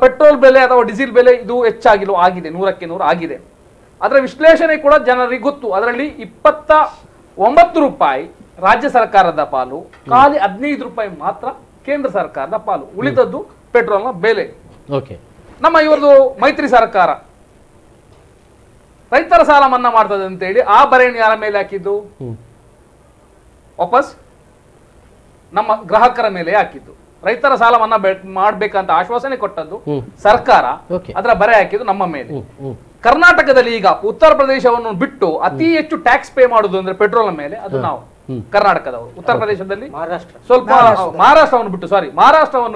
ಪೆಟ್ರೋಲ್ ಬೆಲೆ ಅಥವಾ ಡೀಸೆಲ್ ಬೆಲೆ ಇದು ಹೆಚ್ಚಾಗಿಲ್ಲ, ಆಗಿದೆ, 100ಕ್ಕೆ 100 ಆಗಿದೆ. ಅದರ ವಿಶ್ಲೇಷಣೆ ಕೂಡ ಜನರಿಗೆ ಗೊತ್ತು. ಅದರಲ್ಲಿ 29 ರೂಪಾಯಿ ರಾಜ್ಯ ಸರ್ಕಾರದ ಪಾಲು, ಖಾಲಿ 15 ರೂಪಾಯಿ ಮಾತ್ರ ಕೇಂದ್ರ ಸರ್ಕಾರದ ಪಾಲು, ಉಳಿದದ್ದು ಪೆಟ್ರೋಲ್ನ ಬೆಲೆ. ನಮ್ಮ ಇವರದು ಮೈತ್ರಿ ಸರ್ಕಾರ ರೈತರ ಸಾಲ ಮನ್ನಾ ಮಾಡ್ತದೆ ಅಂತ ಹೇಳಿ ಆ ಬರೆಯನ್ನು ಯಾರ ಮೇಲೆ ಹಾಕಿದ್ದು? ವಾಪಸ್ ನಮ್ಮ ಗ್ರಾಹಕರ ಮೇಲೆ ಹಾಕಿದ್ದು. ರೈತರ ಸಾಲ ಮನ್ನಾ ಮಾಡ್ಬೇಕಂತ ಆಶ್ವಾಸನೆ ಕೊಟ್ಟದ್ದು ಸರ್ಕಾರ, ಅದರ ಬರೆ ಹಾಕಿದ್ದು ನಮ್ಮ ಮೇಲೆ. ಕರ್ನಾಟಕದಲ್ಲಿ ಈಗ ಉತ್ತರ ಪ್ರದೇಶವನ್ನು ಬಿಟ್ಟು ಅತಿ ಹೆಚ್ಚು ಟ್ಯಾಕ್ಸ್ ಪೇ ಮಾಡುದು ಅಂದ್ರೆ ಪೆಟ್ರೋಲ್ ಮೇಲೆ ಅದು ನಾವು ಕರ್ನಾಟಕದವರು. ಉತ್ತರ ಪ್ರದೇಶದಲ್ಲಿ ಸ್ವಲ್ಪ ಮಹಾರಾಷ್ಟ್ರವನ್ನು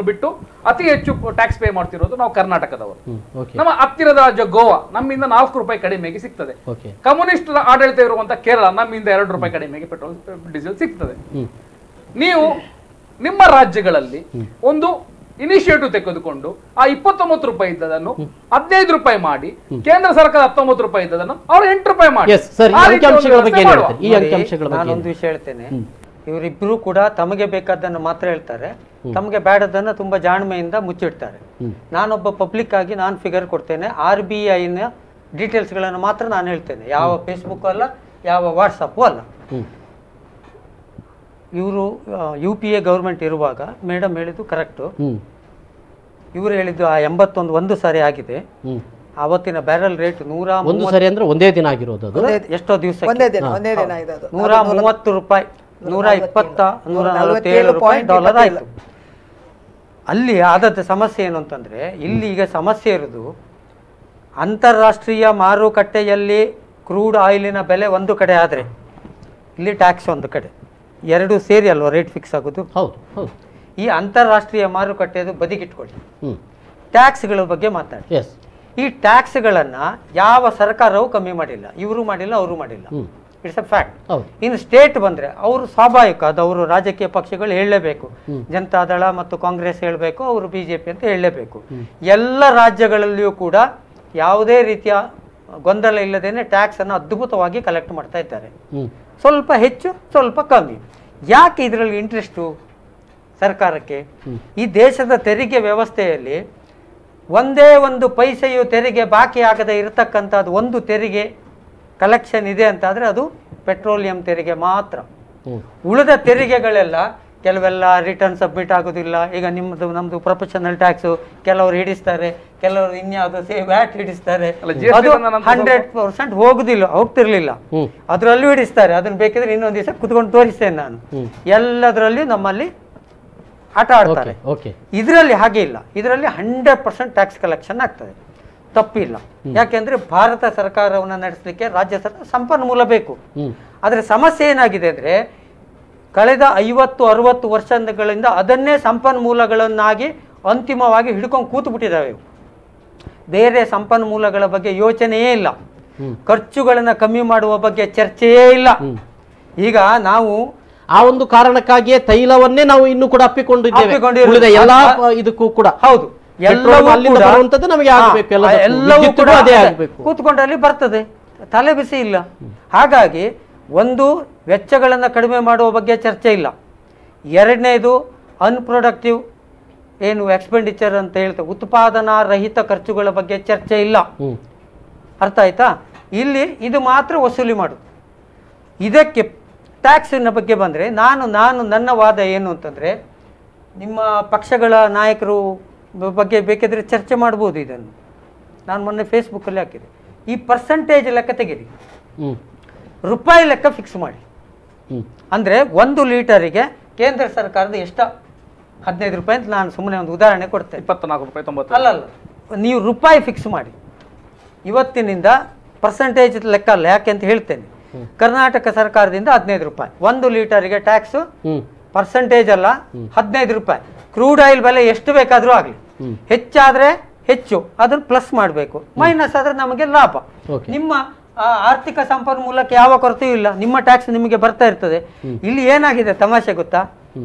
ಬಿಟ್ಟು ಅತಿ ಹೆಚ್ಚು ಟ್ಯಾಕ್ಸ್ ಪೇ ಮಾಡ್ತಿರೋದು ನಾವು ಕರ್ನಾಟಕದವರು. ನಮ್ಮ ಹತ್ತಿರದ ರಾಜ್ಯ ಗೋವಾ ನಮ್ಮಿಂದ 4 ರೂಪಾಯಿ ಕಡಿಮೆಗೆ ಸಿಗ್ತದೆ. ಕಮ್ಯುನಿಸ್ಟ್ ಆಡಳಿತ ಇರುವಂತ ಕೇರಳ ನಮ್ಮಿಂದ 2 ರೂಪಾಯಿ ಕಡಿಮೆಗೆ ಪೆಟ್ರೋಲ್ ಡೀಸೆಲ್ ಸಿಗ್ತದೆ. ನೀವು ನಿಮ್ಮ ರಾಜ್ಯಗಳಲ್ಲಿ ಒಂದು ಇನಿಷಿಯೇಟಿವ್ ತೆಗೆದುಕೊಂಡು ಆ 29 ರೂಪಾಯಿ ಇದ್ದದನ್ನು 15 ರೂಪಾಯಿ ಮಾಡಿ, ಕೇಂದ್ರ ಸರ್ಕಾರ 19 ರೂಪಾಯಿ ಇದ್ದದನ್ನು ಅವ್ರು 8 ರೂಪಾಯಿ ಮಾಡಿ. ನಾನೊಂದು ವಿಷಯ ಹೇಳ್ತೇನೆ, ಇವರಿಬ್ರು ಕೂಡ ತಮಗೆ ಬೇಕಾದನ್ನು ಮಾತ್ರ ಹೇಳ್ತಾರೆ, ತಮಗೆ ಬೇಡದನ್ನ ತುಂಬಾ ಜಾಣ್ಮೆಯಿಂದ ಮುಚ್ಚಿಡ್ತಾರೆ. ನಾನೊಬ್ಬ ಪಬ್ಲಿಕ್ ಆಗಿ ನಾನು ಫಿಗರ್ ಕೊಡ್ತೇನೆ, RBIನ ಡೀಟೇಲ್ಸ್ಗಳನ್ನು ಮಾತ್ರ ನಾನು ಹೇಳ್ತೇನೆ, ಯಾವ ಫೇಸ್ಬುಕ್ ಅಲ್ಲ, ಯಾವ ವಾಟ್ಸಪ್ಪು ಅಲ್ಲ. ಇವರು UPA ಗೌರ್ಮೆಂಟ್ ಇರುವಾಗ ಮೇಡಮ್ ಹೇಳಿದ್ದು ಕರೆಕ್ಟು. ಇವರು ಹೇಳಿದ್ದು ಆ 81 ಒಂದು ಸಾರಿ ಆಗಿದೆ. ಅವತ್ತಿನ ಬ್ಯಾರಲ್ ರೇಟ್ 130 ಸರಿ ಅಂದ್ರೆ ಒಂದೇ ದಿನ ಆಗಿರೋದು. ಎಷ್ಟೋ ದಿವಸ 130 ರೂಪಾಯಿ, 120, 147 ರೂಪಾಯಿ ಡಾಲರ್ ಆಯ್ತು. ಅಲ್ಲಿ ಆದದ್ದು ಸಮಸ್ಯೆ ಏನು ಅಂತಂದ್ರೆ, ಇಲ್ಲಿ ಈಗ ಸಮಸ್ಯೆ ಇರೋದು ಅಂತಾರಾಷ್ಟ್ರೀಯ ಮಾರುಕಟ್ಟೆಯಲ್ಲಿ ಕ್ರೂಡ್ ಆಯಿಲಿನ ಬೆಲೆ ಒಂದು ಕಡೆ ಆದರೆ ಇಲ್ಲಿ ಟ್ಯಾಕ್ಸ್ ಒಂದು ಕಡೆ, ಎರಡು ಸೇರಿ ಅಲ್ವಾ ರೇಟ್ ಫಿಕ್ಸ್ ಆಗೋದು. ಹೌದು. ಈ ಅಂತಾರಾಷ್ಟ್ರೀಯ ಮಾರುಕಟ್ಟೆದು ಬದಿಗಿಟ್ಕೊಳ್ಳಿ, ಟ್ಯಾಕ್ಸ್ಗಳ ಬಗ್ಗೆ ಮಾತಾಡಿ. ಈ ಟ್ಯಾಕ್ಸ್ಗಳನ್ನು ಯಾವ ಸರ್ಕಾರವೂ ಕಮ್ಮಿ ಮಾಡಿಲ್ಲ, ಇವರು ಮಾಡಿಲ್ಲ, ಅವರು ಮಾಡಿಲ್ಲ. It's a fact. ಇನ್ನು ಸ್ಟೇಟ್ ಬಂದ್ರೆ ಅವರು ಸ್ವಾಭಾವಿಕ, ಅದು ಅವರು ರಾಜಕೀಯ ಪಕ್ಷಗಳು ಹೇಳಲೇಬೇಕು. ಜನತಾದಳ ಮತ್ತು ಕಾಂಗ್ರೆಸ್ ಹೇಳಬೇಕು, ಅವರು BJP ಅಂತ ಹೇಳಲೇಬೇಕು. ಎಲ್ಲ ರಾಜ್ಯಗಳಲ್ಲಿಯೂ ಕೂಡ ಯಾವುದೇ ರೀತಿಯ ಗೊಂದಲ ಇಲ್ಲದೇನೆ ಟ್ಯಾಕ್ಸ್ ಅನ್ನು ಅದ್ಭುತವಾಗಿ ಕಲೆಕ್ಟ್ ಮಾಡ್ತಾ ಇದ್ದಾರೆ. ಸ್ವಲ್ಪ ಹೆಚ್ಚು, ಸ್ವಲ್ಪ ಕಮ್ಮಿ. ಯಾಕೆ ಇದರಲ್ಲಿ ಇಂಟ್ರೆಸ್ಟು ಸರ್ಕಾರಕ್ಕೆ? ಈ ದೇಶದ ತೆರಿಗೆ ವ್ಯವಸ್ಥೆಯಲ್ಲಿ ಒಂದೇ ಒಂದು ಪೈಸೆಯು ತೆರಿಗೆ ಬಾಕಿ ಆಗದೆ ಇರತಕ್ಕಂಥದ್ದು ಒಂದು ತೆರಿಗೆ ಕಲೆಕ್ಷನ್ ಇದೆ ಅಂತಾದರೆ ಅದು ಪೆಟ್ರೋಲಿಯಂ ತೆರಿಗೆ ಮಾತ್ರ. ಉಳಿದ ತೆರಿಗೆಗಳೆಲ್ಲ ಕೆಲವೆಲ್ಲ ರಿಟರ್ನ್ ಸಬ್ಮಿಟ್ ಆಗೋದಿಲ್ಲ. ಈಗ ನಮ್ಮದು ಪ್ರೊಫೆಷನಲ್ ಟ್ಯಾಕ್ಸು ಕೆಲವರು ಹಿಡಿಸ್ತಾರೆ, ಕೆಲವರು ಇನ್ಯಾವುದು ವ್ಯಾಟ್ ಹಿಡಿಸ್ತಾರೆ, ಅದು 100% ಹೋಗ್ತಿರ್ಲಿಲ್ಲ, ಅದರಲ್ಲೂ ಹಿಡಿಸ್ತಾರೆ. ಅದನ್ನ ಬೇಕಿದ್ರೆ ಇನ್ನೊಂದು ದಿವಸ ಕುತ್ಕೊಂಡು ತೋರಿಸ್ತೇನೆ ನಾನು. ಎಲ್ಲದರಲ್ಲೂ ನಮ್ಮಲ್ಲಿ ಆಟ ಆಡ್ತಾರೆ. ಇದರಲ್ಲಿ ಹಾಗೆ ಇಲ್ಲ, ಇದರಲ್ಲಿ 100% ಟ್ಯಾಕ್ಸ್ ಕಲೆಕ್ಷನ್ ಆಗ್ತದೆ, ತಪ್ಪಿಲ್ಲ. ಯಾಕೆಂದ್ರೆ ಭಾರತ ಸರ್ಕಾರವನ್ನು ನಡೆಸಲಿಕ್ಕೆ ರಾಜ್ಯ ಸರ್ಕಾರ ಸಂಪನ್ಮೂಲ ಬೇಕು. ಆದರೆ ಸಮಸ್ಯೆ ಏನಾಗಿದೆ ಅಂದ್ರೆ ಕಳೆದ 50-60 ವರ್ಷಗಳಿಂದ ಅದನ್ನೇ ಸಂಪನ್ಮೂಲಗಳನ್ನಾಗಿ ಅಂತಿಮವಾಗಿ ಹಿಡ್ಕೊಂಡು ಕೂತು ಬಿಟ್ಟಿದ್ದಾವೆ. ಬೇರೆ ಸಂಪನ್ಮೂಲಗಳ ಬಗ್ಗೆ ಯೋಚನೆಯೇ ಇಲ್ಲ, ಖರ್ಚುಗಳನ್ನು ಕಮ್ಮಿ ಮಾಡುವ ಬಗ್ಗೆ ಚರ್ಚೆಯೇ ಇಲ್ಲ. ಈಗ ನಾವು ಆ ಒಂದು ಕಾರಣಕ್ಕಾಗಿಯೇ ತೈಲವನ್ನೇ ನಾವು ಇನ್ನೂ ಕೂಡ ಅಪ್ಪಿಕೊಂಡಿದ್ದೇವೆ. ಎಲ್ಲಾ ಇದಕ್ಕೂ ಕೂಡ ಹೌದು, ಎಲ್ಲವೂ ಕೂಡ ಕೂತ್ಕೊಂಡಲ್ಲಿ ಬರ್ತದೆ, ತಲೆ ಬಿಸಿ ಇಲ್ಲ. ಹಾಗಾಗಿ ಒಂದು ವೆಚ್ಚಗಳನ್ನು ಕಡಿಮೆ ಮಾಡುವ ಬಗ್ಗೆ ಚರ್ಚೆ ಇಲ್ಲ. ಎರಡನೇದು ಅನ್ಪ್ರೊಡಕ್ಟಿವ್ ಏನು ಎಕ್ಸ್ಪೆಂಡಿಚರ್ ಅಂತ ಹೇಳ್ತೇವೆ, ಉತ್ಪಾದನಾ ರಹಿತ ಖರ್ಚುಗಳ ಬಗ್ಗೆ ಚರ್ಚೆ ಇಲ್ಲ. ಅರ್ಥ ಆಯ್ತಾ? ಇಲ್ಲಿ ಇದು ಮಾತ್ರ ವಸೂಲಿ ಮಾಡುದು. ಇದಕ್ಕೆ ಟ್ಯಾಕ್ಸಿನ ಬಗ್ಗೆ ಬಂದರೆ ನನ್ನ ವಾದ ಏನು ಅಂತಂದರೆ, ನಿಮ್ಮ ಪಕ್ಷಗಳ ನಾಯಕರು ಬಗ್ಗೆ ಬೇಕಿದ್ರೆ ಚರ್ಚೆ ಮಾಡ್ಬೋದು. ಇದನ್ನು ನಾನು ಮೊನ್ನೆ ಫೇಸ್ಬುಕ್ಕಲ್ಲಿ ಹಾಕಿದೆ. ಈ ಪರ್ಸೆಂಟೇಜ್ ಲೆಕ್ಕ ತೆಗೀರಿ, ರೂಪಾಯಿ ಲೆಕ್ಕ ಫಿಕ್ಸ್ ಮಾಡಿ. ಅಂದರೆ 1 ಲೀಟರಿಗೆ ಕೇಂದ್ರ ಸರ್ಕಾರದ ಎಷ್ಟು 15 ರೂಪಾಯಿ ಅಂತ ನಾನು ಸುಮ್ಮನೆ ಒಂದು ಉದಾಹರಣೆ ಕೊಡ್ತೇನೆ. 24 ರೂಪಾಯಿ 90 ಅಲ್ಲ, ನೀವು ರೂಪಾಯಿ ಫಿಕ್ಸ್ ಮಾಡಿ. ಇವತ್ತಿನಿಂದ ಪರ್ಸೆಂಟೇಜ್ ಲೆಕ್ಕ ಅಲ್ಲ, ಯಾಕೆ ಅಂತ ಹೇಳ್ತೇನೆ. ಕರ್ನಾಟಕ ಸರ್ಕಾರದಿಂದ 15 ರೂಪಾಯಿ 1 ಲೀಟರಿಗೆ ಟ್ಯಾಕ್ಸ್, ಪರ್ಸೆಂಟೇಜ್ ಅಲ್ಲ 15 ರೂಪಾಯಿ. ಕ್ರೂಡ್ ಆಯಿಲ್ ಬೆಲೆ ಎಷ್ಟು ಬೇಕಾದರೂ ಆಗಲಿ, ಹೆಚ್ಚಾದ್ರೆ ಹೆಚ್ಚು ಅದನ್ನು ಪ್ಲಸ್ ಮಾಡಬೇಕು, ಮೈನಸ್ ಆದ್ರೆ ನಮಗೆ ಲಾಭ. ನಿಮ್ಮ ಆರ್ಥಿಕ ಸಂಪನ್ಮೂಲಕ್ಕೆ ಯಾವ ಕೊರತೆಯೂ ಇಲ್ಲ, ನಿಮ್ಮ ಟ್ಯಾಕ್ಸ್ ನಿಮಗೆ ಬರ್ತಾ ಇರ್ತದೆ. ಇಲ್ಲಿ ಏನಾಗಿದೆ ತಮಾಷೆ ಗೊತ್ತಾ,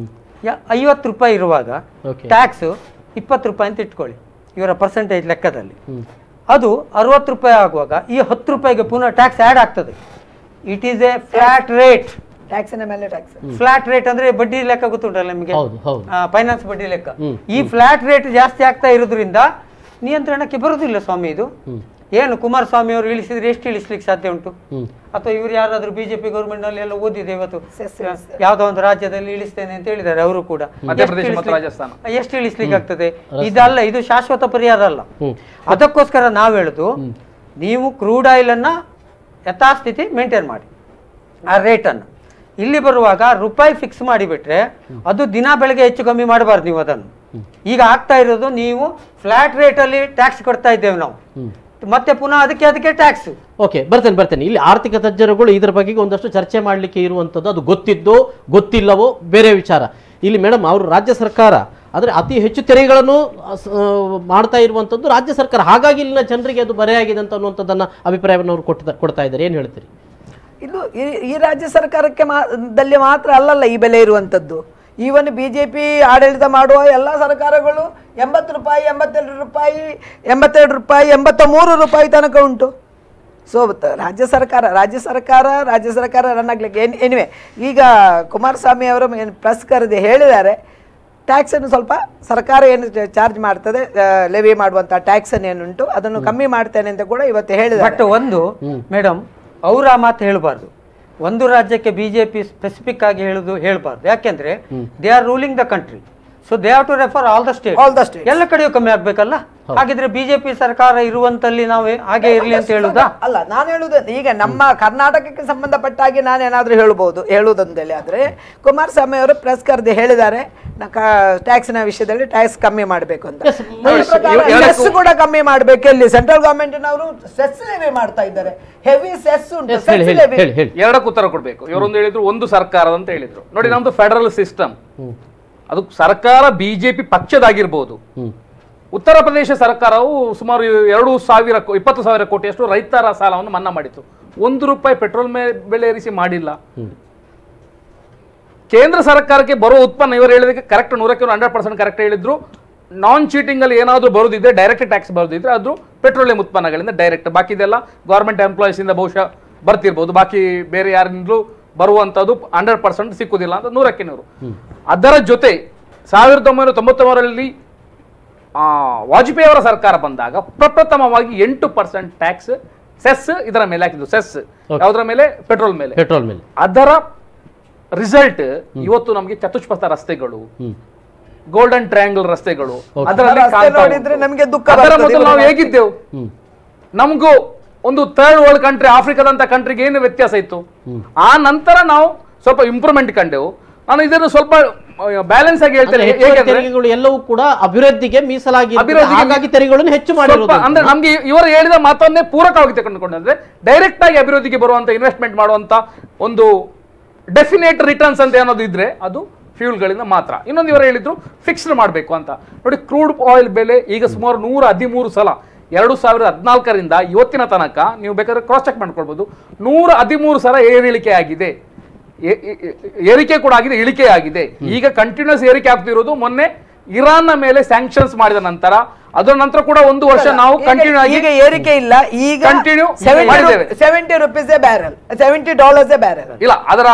50 ರೂಪಾಯಿ ಇರುವಾಗ ಟ್ಯಾಕ್ಸ್ 20 ರೂಪಾಯಿ ಅಂತ ಇಟ್ಕೊಳ್ಳಿ ಇವರ ಪರ್ಸೆಂಟೇಜ್ ಲೆಕ್ಕದಲ್ಲಿ. ಅದು 60 ರೂಪಾಯಿ ಆಗುವಾಗ ಈ 10 ರೂಪಾಯಿಗೆ ಪುನಃ ಟ್ಯಾಕ್ಸ್ ಆ್ಯಡ್ ಆಗ್ತದೆ. It is a flat rate. ಟ್ಯಾಕ್ಸಿನ ಮೇಲೆ ಟ್ಯಾಕ್ಸ್. ಫ್ಲಾಟ್ ರೇಟ್ ಅಂದ್ರೆ ಬಡ್ಡಿ ಲೆಕ್ಕ ಗೊತ್ತುಂಟಲ್ಲ ನಿಮಗೆ, ಫೈನಾನ್ಸ್ ಬಡ್ಡಿ ಲೆಕ್ಕ. ಈ ಫ್ಲಾಟ್ ರೇಟ್ ಜಾಸ್ತಿ ಆಗ್ತಾ ಇರೋದ್ರಿಂದ ನಿಯಂತ್ರಣಕ್ಕೆ ಬರುವುದಿಲ್ಲ ಸ್ವಾಮಿ. ಇದು ಏನು ಕುಮಾರಸ್ವಾಮಿ ಅವರು ಇಳಿಸಿದ್ರೆ ಎಷ್ಟು ಇಳಿಸ್ಲಿಕ್ಕೆ ಸಾಧ್ಯ ಉಂಟು? ಅಥವಾ ಇವ್ರು ಯಾರಾದ್ರೂ ಬಿಜೆಪಿ ಗೌರ್ಮೆಂಟ್ ನಲ್ಲಿ ಎಲ್ಲ ಓದಿದೆ ಇವತ್ತು ಯಾವ್ದೋ ಒಂದು ರಾಜ್ಯದಲ್ಲಿ ಇಳಿಸ್ತೇನೆ ಅಂತ ಹೇಳಿದ್ದಾರೆ ಅವರು ಕೂಡ. ಎಷ್ಟು ಇಳಿಸ್ಲಿಕ್ಕೆ ಆಗ್ತದೆ? ಇದಲ್ಲ, ಇದು ಶಾಶ್ವತ ಪರಿಹಾರ ಅಲ್ಲ. ಅದಕ್ಕೋಸ್ಕರ ನಾವು ಹೇಳುದು, ನೀವು ಕ್ರೂಡ್ ಆಯಿಲ್ ಅನ್ನ ಯಥಾಸ್ಥಿತಿ ಮೇಂಟೈನ್ ಮಾಡಿ ಆ ರೇಟನ್ನು. ಇಲ್ಲಿ ಬರುವಾಗ ರೂಪಾಯಿ ಫಿಕ್ಸ್ ಮಾಡಿಬಿಟ್ರೆ ಅದು ದಿನ ಬೆಳಗ್ಗೆ ಹೆಚ್ಚು ಕಮ್ಮಿ ಮಾಡಬಾರ್ದು ನೀವು ಅದನ್ನು. ಈಗ ಆಗ್ತಾ ಇರೋದು, ನೀವು ಫ್ಲಾಟ್ ರೇಟ್ ಅಲ್ಲಿ ಟ್ಯಾಕ್ಸ್ ಕೊಡ್ತಾ ಇದ್ದೇವೆ ನಾವು, ಮತ್ತೆ ಪುನಃ ಅದಕ್ಕೆ ಟ್ಯಾಕ್ಸ್. ಓಕೆ, ಬರ್ತೇನೆ. ಇಲ್ಲಿ ಆರ್ಥಿಕ ತಜ್ಞರುಗಳು ಇದರ ಬಗ್ಗೆ ಒಂದಷ್ಟು ಚರ್ಚೆ ಮಾಡಲಿಕ್ಕೆ ಇರುವಂಥದ್ದು, ಅದು ಗೊತ್ತಿದ್ದೋ ಗೊತ್ತಿಲ್ಲವೋ ಬೇರೆ ವಿಚಾರ. ಇಲ್ಲಿ ಮೇಡಮ್ ಅವರು ರಾಜ್ಯ ಸರ್ಕಾರ ಆದರೆ ಅತಿ ಹೆಚ್ಚು ತೆರಿಗೆಗಳನ್ನು ಮಾಡ್ತಾ ಇರುವಂಥದ್ದು ರಾಜ್ಯ ಸರ್ಕಾರ, ಹಾಗಾಗಿ ಇಲ್ಲಿನ ಜನರಿಗೆ ಅದು ಬರೆಯಾಗಿದೆ ಅಂತ ಅನ್ನುವಂಥದ್ದನ್ನು ಅಭಿಪ್ರಾಯವನ್ನು ಅವರು ಕೊಡ್ತಾ ಇದ್ದಾರೆ. ಏನು ಹೇಳ್ತೀರಿ? ಇದು ಈ ರಾಜ್ಯ ಸರ್ಕಾರಕ್ಕೆ ದಲ್ಲಿ ಮಾತ್ರ ಅಲ್ಲಲ್ಲ ಈ ಬೆಲೆ ಇರುವಂಥದ್ದು. ಈವನ್ BJP ಆಡಳಿತ ಮಾಡುವ ಎಲ್ಲ ಸರ್ಕಾರಗಳು 80 ರೂಪಾಯಿ, 82 ರೂಪಾಯಿ, 82 ರೂಪಾಯಿ, 83 ರೂಪಾಯಿ ತನಕ ಉಂಟು. ಸೊ ರಾಜ್ಯ ಸರ್ಕಾರ ರನ್ ಆಗ್ಲಿಕ್ಕೆ ಎನಿವೆ ಈಗ ಕುಮಾರಸ್ವಾಮಿ ಅವರು ಪ್ರೆಸ್ ಕರೆದು ಹೇಳಿದ್ದಾರೆ, ಟ್ಯಾಕ್ಸನ್ನು ಸ್ವಲ್ಪ ಸರ್ಕಾರ ಏನು ಚಾರ್ಜ್ ಮಾಡ್ತದೆ, ಲೆವಿ ಮಾಡುವಂಥ ಟ್ಯಾಕ್ಸನ್ನು ಏನುಂಟು ಅದನ್ನು ಕಮ್ಮಿ ಮಾಡ್ತೇನೆ ಅಂತ ಕೂಡ ಇವತ್ತು ಹೇಳಿದ್ದಾರೆ. ಬಟ್ ಒಂದು ಮೇಡಮ್, ಅವ್ರ ಆ ಮಾತು ಹೇಳಬಾರ್ದು. ಒಂದು ರಾಜ್ಯಕ್ಕೆ ಬಿಜೆಪಿ ಸ್ಪೆಸಿಫಿಕ್ ಆಗಿ ಹೇಳಬಾರ್ದು. ಯಾಕೆಂದ್ರೆ they are ruling the country, so they have to refer all the state. ಎಲ್ಲ ಕಡೆಯೂ ಕಮ್ಮಿ ಆಗ್ಬೇಕಲ್ಲ. ಹಾಗಿದ್ರೆ ಬಿಜೆಪಿ ಸರ್ಕಾರ ಇರುವಂತಲ್ಲಿ ನಾವು ಹಾಗೆ ಇರಲಿ ಅಂತ ಹೇಳುದಾ? ಅಲ್ಲ, ನಾನು ಹೇಳುದು ಈಗ ನಮ್ಮ ಕರ್ನಾಟಕಕ್ಕೆ ಸಂಬಂಧಪಟ್ಟ ಹಾಗೆ ನಾನೇನಾದ್ರೂ ಹೇಳುವುದಂತೇಳಿ ಆದ್ರೆ ಕುಮಾರಸ್ವಾಮಿ ಅವರು ಪ್ರೆಸ್ ಕರೆದು ಹೇಳಿದ್ದಾರೆ, ಟ್ಯಾಕ್ಸ್ನ ವಿಷಯದಲ್ಲಿ ಟ್ಯಾಕ್ಸ್ ಕಮ್ಮಿ ಮಾಡಬೇಕು ಅಂತ. ಸೆಸ್ ಕೂಡ ಕಮ್ಮಿ ಮಾಡಬೇಕು. ಎಲ್ಲಿ ಸೆಂಟ್ರಲ್ ಗವರ್ಮೆಂಟ್ನವರು ಸೆಸ್ ಲೆವಿ ಮಾಡ್ತಾ ಇದ್ದಾರೆ, ಹೆವಿ ಸೆಸ್ ಉಂಟು. ಎರಡಕ್ಕೂ ಉತ್ತರ ಕೊಡ್ಬೇಕು. ಇವರೊಂದು ಹೇಳಿದ್ರು, ಒಂದು ಸರ್ಕಾರದ ಅಂತ ಹೇಳಿದ್ರು. ನೋಡಿ, ನಮ್ದು ಫೆಡರಲ್ ಸಿಸ್ಟಮ್, ಅದು ಸರ್ಕಾರ ಬಿಜೆಪಿ ಪಕ್ಷದಾಗಿರ್ಬೋದು. ಉತ್ತರ ಪ್ರದೇಶ ಸರ್ಕಾರವು ಸುಮಾರು 20,000 ಕೋಟಿಯಷ್ಟು ರೈತರ ಸಾಲವನ್ನು ಮನ್ನಾ ಮಾಡಿತು. 1 ರೂಪಾಯಿ ಪೆಟ್ರೋಲ್ ಬೆಲೆ ಏರಿಸಿ ಮಾಡಿಲ್ಲ. ಕೇಂದ್ರ ಸರ್ಕಾರಕ್ಕೆ ಬರೋ ಉತ್ಪನ್ನ ಇವರು ಹೇಳಿದಕ್ಕೆ ಕರೆಕ್ಟ್ 100% ಕರೆಕ್ಟ್ ಹೇಳಿದ್ರು. ನಾನ್ ಚೀಟಿಂಗ್ ಅಲ್ಲಿ ಏನಾದರೂ ಬರುದಿದ್ರೆ, ಡೈರೆಕ್ಟ್ ಟ್ಯಾಕ್ಸ್ ಬರುದಿದ್ರೆ ಅದು ಪೆಟ್ರೋಲಿಯಂ ಉತ್ಪನ್ನಗಳಿಂದ ಡೈರೆಕ್ಟ್. ಬಾಕಿದೆಲ್ಲ ಗವರ್ಮೆಂಟ್ ಎಂಪ್ಲಾಯೀಸ್ ಇಂದ ಬಹುಶಃ ಬರ್ತಿರ್ಬೋದು, ಬಾಕಿ ಬೇರೆ ಯಾರಿಂದಲೂ ಬರುವಂತದ್ದು 100% ಸಿಕ್ಕುದಿಲ್ಲ ಅಂತ 100%. ಅದರ ಜೊತೆ 1993ರಲ್ಲಿ ವಾಜಪೇಯಿ ಅವರ ಸರ್ಕಾರ ಬಂದಾಗ ಪ್ರಪ್ರಥಮವಾಗಿ 8% ಟ್ಯಾಕ್ಸ್ ಸೆಸ್ ಇದರ ಮೇಲೆ ಹಾಕಿದ್ದು. ಸೆಸ್ ಯಾವುದರ ಮೇಲೆ? ಪೆಟ್ರೋಲ್ ಮೇಲೆ. ಅದರ ರಿಸಲ್ಟ್ ಇವತ್ತು ನಮಗೆ ಚತುಷ್ಪಥ ರಸ್ತೆಗಳು, ಗೋಲ್ಡನ್ ಟ್ರಯಾಂಗಲ್ ರಸ್ತೆಗಳು ಅದರಲ್ಲಿ ಅದರ ಮೊದಲು ನಾವು ಹೇಗಿದ್ದೆವು? ನಮಗೂ ಒಂದು ಥರ್ಡ್ ವರ್ಲ್ಡ್ ಕಂಟ್ರಿ, ಆಫ್ರಿಕಾದಂತ ಕಂಟ್ರಿಗೆ ಏನು ವ್ಯತ್ಯಾಸ ಇತ್ತು? ಆ ನಂತರ ನಾವು ಸ್ವಲ್ಪ ಇಂಪ್ರೂವ್ಮೆಂಟ್ ಕಂಡೆವು. ನಾನು ಇದನ್ನು ಸ್ವಲ್ಪ ಬ್ಯಾಲೆನ್ಸ್ ಆಗಿ ಹೇಳ್ತೇನೆ. ತೆರಿಗೆಗಳು ಎಲ್ಲವೂ ಕೂಡ ಅಭಿವೃದ್ಧಿಗೆ ಮೀಸಲಾಗಿ, ಹಾಗಾಗಿ ತೆರಿಗೆಗಳನ್ನು ಹೆಚ್ಚು ಮಾಡಿರೋದು. ಅಂದ್ರೆ ನಮ್ಗೆ ಇವರು ಹೇಳಿದ ಮಾತನ್ನೇ ಪೂರಕವಾಗಿ ತೆಗೆದುಕೊಂಡ್ರೆ ಡೈರೆಕ್ಟ್ ಆಗಿ ಅಭಿವೃದ್ಧಿಗೆ ಬರುವಂತ ಇನ್ವೆಸ್ಟ್ಮೆಂಟ್ ಮಾಡುವಂತ ಒಂದು ಡೆಫಿನೇಟ್ ರಿಟರ್ನ್ಸ್ ಅಂತ ಏನಾದ್ರು ಇದ್ರೆ ಅದು ಫ್ಯೂಲ್ಗಳಿಂದ ಮಾತ್ರ. ಇನ್ನೊಂದು ಇವರು ಹೇಳಿದ್ರು ಫಿಕ್ಸ್ಡ್ ಮಾಡಬೇಕು ಅಂತ. ನೋಡಿ, ಕ್ರೂಡ್ ಆಯಿಲ್ ಬೆಲೆ ಈಗ ಸುಮಾರು 113 ಸಲ 2014ರಿಂದ ಇವತ್ತಿನ ತನಕ ನೀವು ಬೇಕಾದ್ರೆ ಕ್ರಾಸ್ ಚೆಕ್ ಮಾಡ್ಕೊಳ್ಬಹುದು, 113 ಸಲ ಏರಿಳಿಕೆ ಆಗಿದೆ. ಏರಿಕೆ ಕೂಡ ಆಗಿದೆ, ಇಳಿಕೆ ಆಗಿದೆ. ಈಗ ಕಂಟಿನ್ಯೂಸ್ ಏರಿಕೆ ಆಗ್ತಿರೋದು ಮೊನ್ನೆ ಇರಾನ್ನ ಮೇಲೆ ಸ್ಯಾಂಕ್ಷನ್ಸ್ ಮಾಡಿದ ನಂತರ. ಅದರ ನಂತರ ಕೂಡ ಒಂದು ವರ್ಷ ನಾವು ಕಂಟಿನ್ಯೂ ಆಗಿ ಏರಿಕೆ ಇಲ್ಲ. ಈಗ ಕಂಟಿನ್ಯೂ ಮಾಡಿದ್ದೇವೆ. $70 ಬ್ಯಾರಲ್, $70 ಬ್ಯಾರಲ್ ಇಲ್ಲ. ಅದರ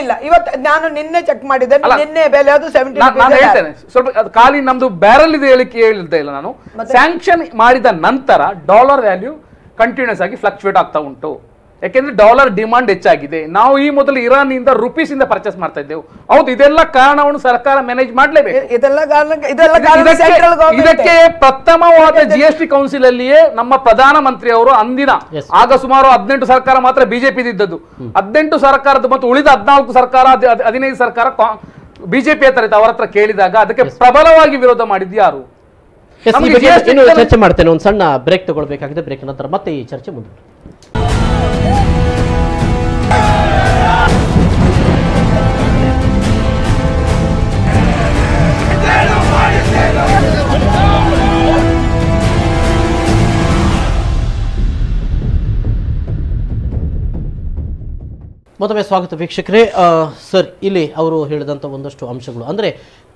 ಇಲ್ಲ. ಇವತ್ತು ನಾನು ನಿನ್ನೆ ಚೆಕ್ ಮಾಡಿದ್ದೆ, ನಿನ್ನೆ ಬೆಲೆ ಅದು 70. ನಾನು ಹೇಳ್ತೇನೆ ಸ್ವಲ್ಪ, ಅದು ಖಾಲಿ ನಮ್ದು ಬ್ಯಾರಲ್ ಇದೆ ಹೇಳಿಕೆ ಹೇಳಿದ್ದೆ ಇಲ್ಲ ನಾನು. ಸ್ಯಾಂಕ್ಷನ್ ಮಾಡಿದ ನಂತರ ಡಾಲರ್ ವ್ಯಾಲ್ಯೂ ಕಂಟಿನ್ಯೂಸ್ ಆಗಿ ಫ್ಲಕ್ಚುಯೇಟ್ ಆಗ್ತಾ ಉಂಟು. ಯಾಕೆಂದ್ರೆ ಡಾಲರ್ ಡಿಮಾಂಡ್ ಹೆಚ್ಚಾಗಿದೆ. ನಾವು ಈ ಮೊದಲು ಇರಾನ್ ಇಂದ ರುಪೀಸ್ ಇಂದ ಪರ್ಚೇಸ್ ಮಾಡ್ತಾ ಇದ್ದೆವು. ಹೌದು, ಇದೆಲ್ಲ ಕಾರಣವನ್ನು ಸರ್ಕಾರ ಮ್ಯಾನೇಜ್ ಮಾಡಲೇಬೇಕು. ಇದಕ್ಕೆ ಪ್ರಥಮವಾದ GST ಕೌನ್ಸಿಲ್ ಅಲ್ಲಿಯೇ ನಮ್ಮ ಪ್ರಧಾನ ಮಂತ್ರಿ ಅವರು ಅಂದಿನ, ಆಗ ಸುಮಾರು 18 ಸರ್ಕಾರ ಮಾತ್ರ ಬಿಜೆಪಿ ಇದ್ದದ್ದು, 18 ಸರ್ಕಾರದ ಮತ್ತು ಉಳಿದ 14 ಸರ್ಕಾರ 15 ಸರ್ಕಾರ ಬಿಜೆಪಿ ಹತ್ರ ಅವರ ಹತ್ರ ಕೇಳಿದಾಗ ಅದಕ್ಕೆ ಪ್ರಬಲವಾಗಿ ವಿರೋಧ ಮಾಡಿದ್ದು ಯಾರು? ಚರ್ಚೆ ಮಾಡ್ತೇನೆ. ಒಂದು ಸಣ್ಣ ಬ್ರೇಕ್ ತಗೊಳ್ಬೇಕಾಗಿದೆ. ಬ್ರೇಕ್ ನಂತರ ಮತ್ತೆ ಈ ಚರ್ಚೆ ಮುಂದೆ. ಮತ್ತೊಮ್ಮೆ ಸ್ವಾಗತ ವೀಕ್ಷಕರೇ. ಸರ್, ಇಲ್ಲಿ ಅವರು ಹೇಳಿದಂಥ ಒಂದಷ್ಟು ಅಂಶಗಳು ಅಂದರೆ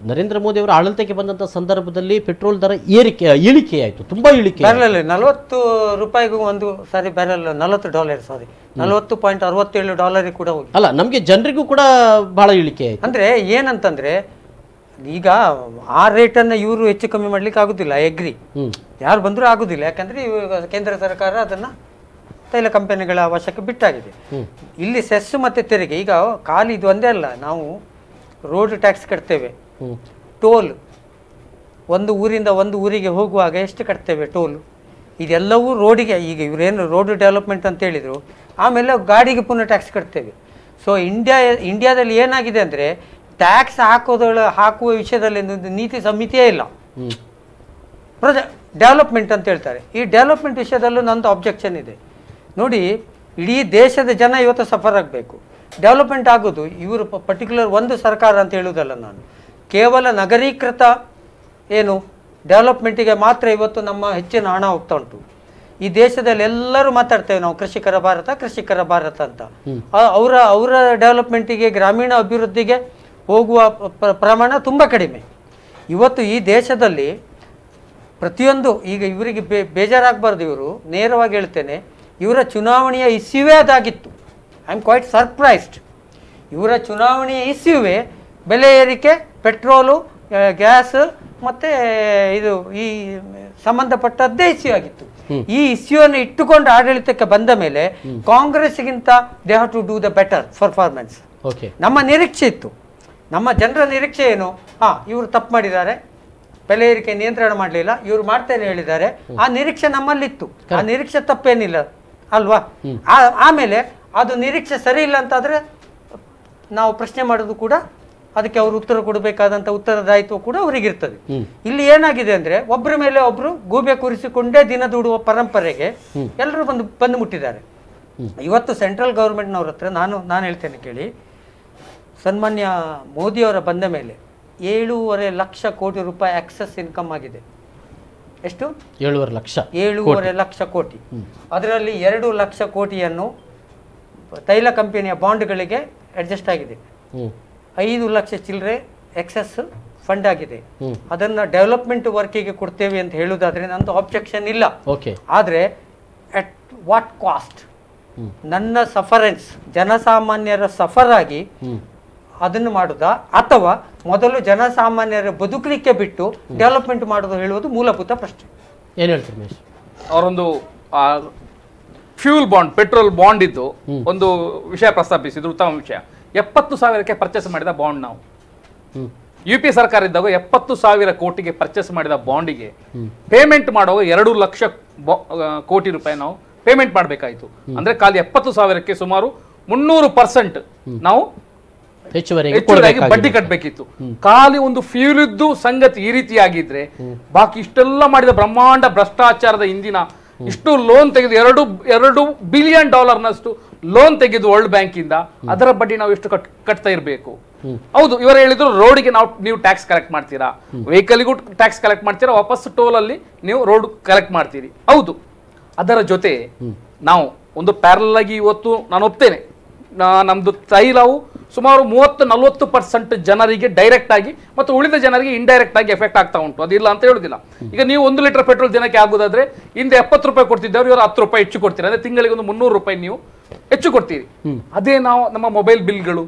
ನರೇಂದ್ರ ಮೋದಿ ಅವರ ಆಡಳಿತಕ್ಕೆ ಬಂದಂಥ ಸಂದರ್ಭದಲ್ಲಿ ಪೆಟ್ರೋಲ್ ದರ ಇಳಿಕೆ ಆಯಿತು, ತುಂಬ ಇಳಿಕೆ. ಬ್ಯಾರಲ್ $40 ಒಂದು ಸಾರಿ ಬ್ಯಾರಲ್ $40 ಸಾರಿ $40.67 ಕೂಡ ಹೋಗಿ. ಅಲ್ಲ, ನಮಗೆ ಜನರಿಗೂ ಕೂಡ ಬಹಳ ಇಳಿಕೆ ಆಯಿತು. ಅಂದರೆ ಏನಂತಂದರೆ ಈಗ ಆ ರೇಟನ್ನು ಇವರು ಹೆಚ್ಚು ಕಮ್ಮಿ ಮಾಡ್ಲಿಕ್ಕೆ ಆಗೋದಿಲ್ಲ. ಎಗ್ರಿ, ಯಾರು ಬಂದರೂ ಆಗೋದಿಲ್ಲ. ಯಾಕಂದರೆ ಕೇಂದ್ರ ಸರ್ಕಾರ ಅದನ್ನು ತೈಲ ಕಂಪನಿಗಳ ಅವಶ್ಯಕ ಬಿಟ್ಟಾಗಿದೆ. ಇಲ್ಲಿ ಸೆಸ್ ಮತ್ತು ತೆರಿಗೆ ಈಗ ಖಾಲಿ ಇದು ಒಂದೇ ಅಲ್ಲ. ನಾವು ರೋಡ್ ಟ್ಯಾಕ್ಸ್ ಕಟ್ತೇವೆ, ಟೋಲ್ ಒಂದು ಊರಿಂದ ಒಂದು ಊರಿಗೆ ಹೋಗುವಾಗ ಎಷ್ಟು ಕಟ್ತೇವೆ ಟೋಲು, ಇದೆಲ್ಲವೂ ರೋಡಿಗೆ. ಈಗ ಇವರೇನು ರೋಡ್ ಡೆವಲಪ್ಮೆಂಟ್ ಅಂತ ಹೇಳಿದರು, ಆಮೇಲೆ ಗಾಡಿಗೆ ಪುನಃ ಟ್ಯಾಕ್ಸ್ ಕಟ್ತೇವೆ. ಸೊ ಇಂಡಿಯಾದಲ್ಲಿ ಏನಾಗಿದೆ ಅಂದರೆ ಟ್ಯಾಕ್ಸ್ ಹಾಕುವ ವಿಷಯದಲ್ಲಿ ಒಂದು ನೀತಿ ಸಂಹಿತೆಯೇ ಇಲ್ಲ. ಡೆವಲಪ್ಮೆಂಟ್ ಅಂತ ಹೇಳ್ತಾರೆ. ಈ ಡೆವಲಪ್ಮೆಂಟ್ ವಿಷಯದಲ್ಲೂ ನಂದು ಅಬ್ಜೆಕ್ಷನ್ ಇದೆ. ನೋಡಿ, ಇಡೀ ದೇಶದ ಜನ ಇವತ್ತು ಸಫರ್ ಆಗಬೇಕು. ಡೆವಲಪ್ಮೆಂಟ್ ಆಗೋದು ಇವರು ಪರ್ಟಿಕ್ಯುಲರ್ ಒಂದು ಸರ್ಕಾರ ಅಂತ ಹೇಳುವುದಲ್ಲ ನಾನು. ಕೇವಲ ನಗರೀಕೃತ ಏನು ಡೆವಲಪ್ಮೆಂಟಿಗೆ ಮಾತ್ರ ಇವತ್ತು ನಮ್ಮ ಹೆಚ್ಚಿನ ಹಣ ಹೋಗ್ತಾ ಉಂಟು. ಈ ದೇಶದಲ್ಲಿ ಎಲ್ಲರೂ ಮಾತಾಡ್ತೇವೆ ನಾವು ಕೃಷಿಕರ ಭಾರತ ಅಂತ. ಅವರ ಡೆವಲಪ್ಮೆಂಟಿಗೆ, ಗ್ರಾಮೀಣ ಅಭಿವೃದ್ಧಿಗೆ ಹೋಗುವ ಪ್ರಮಾಣ ತುಂಬ ಕಡಿಮೆ. ಇವತ್ತು ಈ ದೇಶದಲ್ಲಿ ಪ್ರತಿಯೊಂದು, ಈಗ ಇವರಿಗೆ ಬೇಜಾರಾಗಬಾರ್ದು, ಇವರು ನೇರವಾಗಿ ಹೇಳ್ತೇನೆ, ಇವರ ಚುನಾವಣೆಯ ಇಸ್ಯುವೇ ಅದಾಗಿತ್ತು. I am quite surprised. ಇವರ ಚುನಾವಣೆಯ ಇಸ್ಯುವೇ ಬೆಲೆ ಏರಿಕೆ, ಪೆಟ್ರೋಲು, ಗ್ಯಾಸ್ ಮತ್ತು ಇದು ಈ ಸಂಬಂಧಪಟ್ಟದ್ದೇ ಇಸ್ಯೂ ಆಗಿತ್ತು. ಈ ಇಸ್ಯೂವನ್ನು ಇಟ್ಟುಕೊಂಡು ಆಡಳಿತಕ್ಕೆ ಬಂದ ಮೇಲೆ ಕಾಂಗ್ರೆಸ್ಗಿಂತ they have to do the better performance. ನಮ್ಮ ನಿರೀಕ್ಷೆ ಇತ್ತು, ನಮ್ಮ ಜನರ ನಿರೀಕ್ಷೆ ಏನು? ಇವರು ತಪ್ಪು ಮಾಡಿದ್ದಾರೆ, ಬೆಲೆ ಏರಿಕೆ ನಿಯಂತ್ರಣ ಮಾಡಲಿಲ್ಲ, ಇವರು ಮಾಡ್ತೇನೆ ಹೇಳಿದ್ದಾರೆ. ಆ ನಿರೀಕ್ಷೆ ನಮ್ಮಲ್ಲಿತ್ತು. ಆ ನಿರೀಕ್ಷೆ ತಪ್ಪೇನಿಲ್ಲ ಅಲ್ವಾ? ಆಮೇಲೆ ಅದು ನಿರೀಕ್ಷೆ ಸರಿ ಇಲ್ಲ ಅಂತಾದರೆ ನಾವು ಪ್ರಶ್ನೆ ಮಾಡೋದು ಕೂಡ, ಅದಕ್ಕೆ ಅವರು ಉತ್ತರ ಕೊಡಬೇಕಾದಂಥ ಉತ್ತರದಾಯಿತ್ವ ಕೂಡ ಅವರಿಗಿರ್ತದೆ. ಇಲ್ಲಿ ಏನಾಗಿದೆ ಅಂದರೆ ಒಬ್ಬರ ಮೇಲೆ ಒಬ್ಬರು ಗೂಬೆ ಕೂರಿಸಿಕೊಂಡೇ ದಿನ ದುಡುವ ಪರಂಪರೆಗೆ ಎಲ್ಲರೂ ಬಂದು ಮುಟ್ಟಿದ್ದಾರೆ. ಇವತ್ತು ಸೆಂಟ್ರಲ್ ಗೌರ್ಮೆಂಟ್ನವ್ರ ಹತ್ರ ನಾನು ಹೇಳ್ತೇನೆ ಕೇಳಿ, ಸನ್ಮಾನ್ಯ ಮೋದಿಯವರ ಬಂದ ಮೇಲೆ 7.5 ಲಕ್ಷ ಕೋಟಿ ರೂಪಾಯಿ ಎಕ್ಸಸ್ ಇನ್ಕಮ್ ಆಗಿದೆ. ಎಷ್ಟು? 7.5 ಲಕ್ಷ ಕೋಟಿ. ಅದರಲ್ಲಿ 2 ಲಕ್ಷ ಕೋಟಿಯನ್ನು ತೈಲ ಕಂಪನಿಯ ಬಾಂಡ್ಗಳಿಗೆ ಅಡ್ಜಸ್ಟ್ ಆಗಿದೆ. 5 ಲಕ್ಷ ಚಿಲ್ಲರೆ ಎಕ್ಸಸ್ ಫಂಡ್ ಆಗಿದೆ. ಅದನ್ನ ಡೆವಲಪ್ಮೆಂಟ್ ವರ್ಕಿಗೆ ಕೊಡ್ತೇವೆ ಅಂತ ಹೇಳುವುದಾದ್ರೆ ನಂದು ಆಬ್ಜೆಕ್ಷನ್ ಇಲ್ಲ. ಆದರೆ ಅಟ್ ವಾಟ್ ಕಾಸ್ಟ್? ನನ್ನ ಸಫರೆನ್ಸ್, ಜನಸಾಮಾನ್ಯರ ಸಫರ್ ಆಗಿ ಅದನ್ನು ಮಾಡುದಾ, ಅಥವಾ ಮೊದಲು ಜನಸಾಮಾನ್ಯರ ಬದುಕಲಿಕ್ಕೆ ಬಿಟ್ಟು ಡೆವಲಪ್ಮೆಂಟ್ ಮಾಡೋದು ಹೇಳುವುದು ಮೂಲಭೂತ ಪ್ರಶ್ನೆ. ಏನು ಹೇಳ್ತೀರಿ ಮಹೇಶ್? ಅವರೊಂದು ಫ್ಯೂಲ್ ಬಾಂಡ್, ಪೆಟ್ರೋಲ್ ಬಾಂಡ್ ಇದ್ದು ಒಂದು ವಿಷಯ ಪ್ರಸ್ತಾಪಿಸಿದ್ರು, ಉತ್ತಮ ವಿಷಯ. 70,000ಕ್ಕೆ ಪರ್ಚೇಸ್ ಮಾಡಿದ ಬಾಂಡ್ ನಾವು UPA ಸರ್ಕಾರ ಇದ್ದಾಗ 70,000 ಕೋಟಿಗೆ ಪರ್ಚೇಸ್ ಮಾಡಿದ ಬಾಂಡಿಗೆ ಪೇಮೆಂಟ್ ಮಾಡುವಾಗ 2 ಲಕ್ಷ ಕೋಟಿ ರೂಪಾಯಿ ನಾವು ಪೇಮೆಂಟ್ ಮಾಡಬೇಕಾಯಿತು. ಅಂದ್ರೆ ಖಾಲಿ 70,000ಕ್ಕೆ ಸುಮಾರು 300% ನಾವು ಹೆಚ್ಚುವರಿಯಾಗಿ ಬಡ್ಡಿ ಕಟ್ಟಬೇಕಿತ್ತು. ಖಾಲಿ ಒಂದು ಫ್ಯೂಲ್ ಇದ್ದು ಸಂಗತಿ ಈ ರೀತಿಯಾಗಿದ್ರೆ ಬಾಕಿ ಇಷ್ಟೆಲ್ಲ ಮಾಡಿದ ಬ್ರಹ್ಮಾಂಡ ಭ್ರಷ್ಟಾಚಾರದ ಇಂದಿನ ಇಷ್ಟು ಲೋನ್ ತೆಗೆದು $2 ಬಿಲಿಯನ್ ಲೋನ್ ತೆಗೆದು ವರ್ಲ್ಡ್ ಬ್ಯಾಂಕ್ ಇಂದ ಅದರ ಬಡ್ಡಿ ನಾವು ಎಷ್ಟು ಕಟ್ತಾ ಇರಬೇಕು? ಹೌದು, ಇವರು ಹೇಳಿದ್ರು ರೋಡಿಗೆ ನೀವು ಟ್ಯಾಕ್ಸ್ ಕಲೆಕ್ಟ್ ಮಾಡ್ತೀರಾ, ವೆಹಿಕಲ್ಗೂ ಟ್ಯಾಕ್ಸ್ ಕಲೆಕ್ಟ್ ಮಾಡ್ತೀರಾ, ವಾಪಸ್ ಟೋಲ್ ಅಲ್ಲಿ ನೀವು ರೋಡ್ ಕಲೆಕ್ಟ್ ಮಾಡ್ತೀರಿ. ಹೌದು, ಅದರ ಜೊತೆ ನಾವು ಒಂದು ಪ್ಯಾರಲ್ ಆಗಿ ಇವತ್ತು ನಾನು ಒಪ್ತೇನೆ, ನಮ್ದು ತೈಲವು ಸುಮಾರು 30-40% ಜನರಿಗೆ ಡೈರೆಕ್ಟ್ ಆಗಿ ಮತ್ತು ಉಳಿದ ಜನರಿಗೆ ಇಂಡೈರೆಕ್ಟ್ ಆಗಿ ಎಫೆಕ್ಟ್ ಆಗ್ತಾ ಉಂಟು. ಅದಿಲ್ಲ ಅಂತ ಹೇಳುದಿಲ್ಲ. ಈಗ ನೀವು 1 ಲೀಟರ್ ಪೆಟ್ರೋಲ್ ಜನಕ್ಕೆ ಆಗುದಾದ್ರೆ ಹಿಂದೆ 70 ರೂಪಾಯಿ ಕೊಡ್ತಿದ್ದವ್ರು ಇವರು 10 ರೂಪಾಯಿ ಹೆಚ್ಚು ಕೊಡ್ತೀರಿ. ಅಂದ್ರೆ ತಿಂಗಳಿಗೆ ಒಂದು 300 ರೂಪಾಯಿ ನೀವು ಹೆಚ್ಚು ಕೊಡ್ತೀರಿ. ಅದೇ ನಾವು ನಮ್ಮ ಮೊಬೈಲ್ ಬಿಲ್ಗಳು,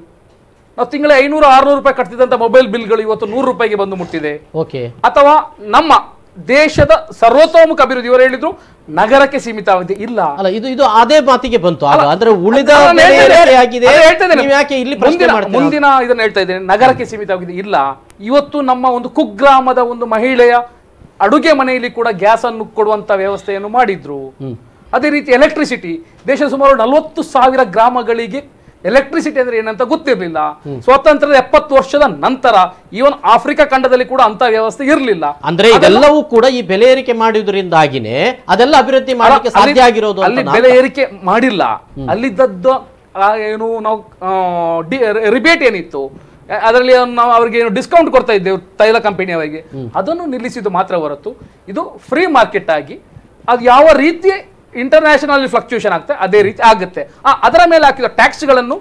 ನಾವು ತಿಂಗಳ 500-600 ರೂಪಾಯಿ ಕಟ್ತಿದ್ದಂತ ಮೊಬೈಲ್ ಬಿಲ್ಗಳು ಇವತ್ತು 100 ರೂಪಾಯಿಗೆ ಬಂದು ಮುಟ್ಟಿದೆ. ಅಥವಾ ನಮ್ಮ ದೇಶದ ಸರ್ವತೋಮುಖ ಅಭಿವೃದ್ಧಿ, ಇವರು ಹೇಳಿದ್ರು ನಗರಕ್ಕೆ ಸೀಮಿತವಾಗಿದೆ. ಇಲ್ಲ ಅಲ್ಲ, ಇದು ಅದೇ ಮಾತಿಗೆ ಬಂತು. ಅಂದ್ರೆ ಉಳಿದ ಮುಂದಿನ ಇದನ್ನ ಹೇಳ್ತಾ ಇದ್ದೇನೆ, ನಗರಕ್ಕೆ ಸೀಮಿತವಾಗಿದೆ. ಇಲ್ಲ, ಇವತ್ತು ನಮ್ಮ ಒಂದು ಕುಗ್ರಾಮದ ಒಂದು ಮಹಿಳೆಯ ಅಡುಗೆ ಮನೆಯಲ್ಲಿ ಕೂಡ ಗ್ಯಾಸ್ ಅನ್ನು ಕೊಡುವಂತ ವ್ಯವಸ್ಥೆಯನ್ನು ಮಾಡಿದ್ರು. ಅದೇ ರೀತಿ ಎಲೆಕ್ಟ್ರಿಸಿಟಿ, ದೇಶದ ಸುಮಾರು 40,000 ಗ್ರಾಮಗಳಿಗೆ ಎಲೆಕ್ಟ್ರಿಸಿಟಿ ಅಂದ್ರೆ ಏನಂತ ಗೊತ್ತಿರಲಿಲ್ಲ. ಸ್ವಾತಂತ್ರ್ಯದ 70 ವರ್ಷದ ನಂತರ ಈವನ್ ಆಫ್ರಿಕಾ ಖಂಡದಲ್ಲಿ ಕೂಡ ಅಂತ ವ್ಯವಸ್ಥೆ ಇರಲಿಲ್ಲ. ಅಂದ್ರೆ ಇದೆಲ್ಲವೂ ಕೂಡ ಈ ಬೆಲೆ ಏರಿಕೆ ಮಾಡುವುದರಿಂದಾಗಿನೇ ಅದೆಲ್ಲ ಅಭಿವೃದ್ಧಿ ಮಾಡಲಿಕ್ಕೆ ಸಾಧ್ಯ ಆಗಿರೋದು. ಅಲ್ಲಿ ಬೆಲೆ ಏರಿಕೆ ಮಾಡಿಲ್ಲ, ಅಲ್ಲಿದ್ದದ್ದು ಏನು ನಾವು ರಿಬೇಟ್ ಏನಿತ್ತು ಅದರಲ್ಲಿ ನಾವು ಅವರಿಗೆ ಡಿಸ್ಕೌಂಟ್ ಕೊಡ್ತಾ ಇದ್ದೇವೆ ತೈಲ ಕಂಪನಿಯವರಿಗೆ, ಅದನ್ನು ನಿಲ್ಲಿಸಿದ್ದು ಮಾತ್ರ ಹೊರತು ಇದು ಫ್ರೀ ಮಾರ್ಕೆಟ್ ಆಗಿ ಅದು ಯಾವ ರೀತಿ ಇಂಟರ್ನ್ಯಾಷನಲ್ ಫ್ಲಕ್ಚುಯೇಷನ್ ಆಗ್ತದೆ ಅದೇ ರೀತಿ ಆಗುತ್ತೆ. ಅದರ ಮೇಲೆ ಹಾಕಿದ ಟ್ಯಾಕ್ಸ್ಗಳನ್ನು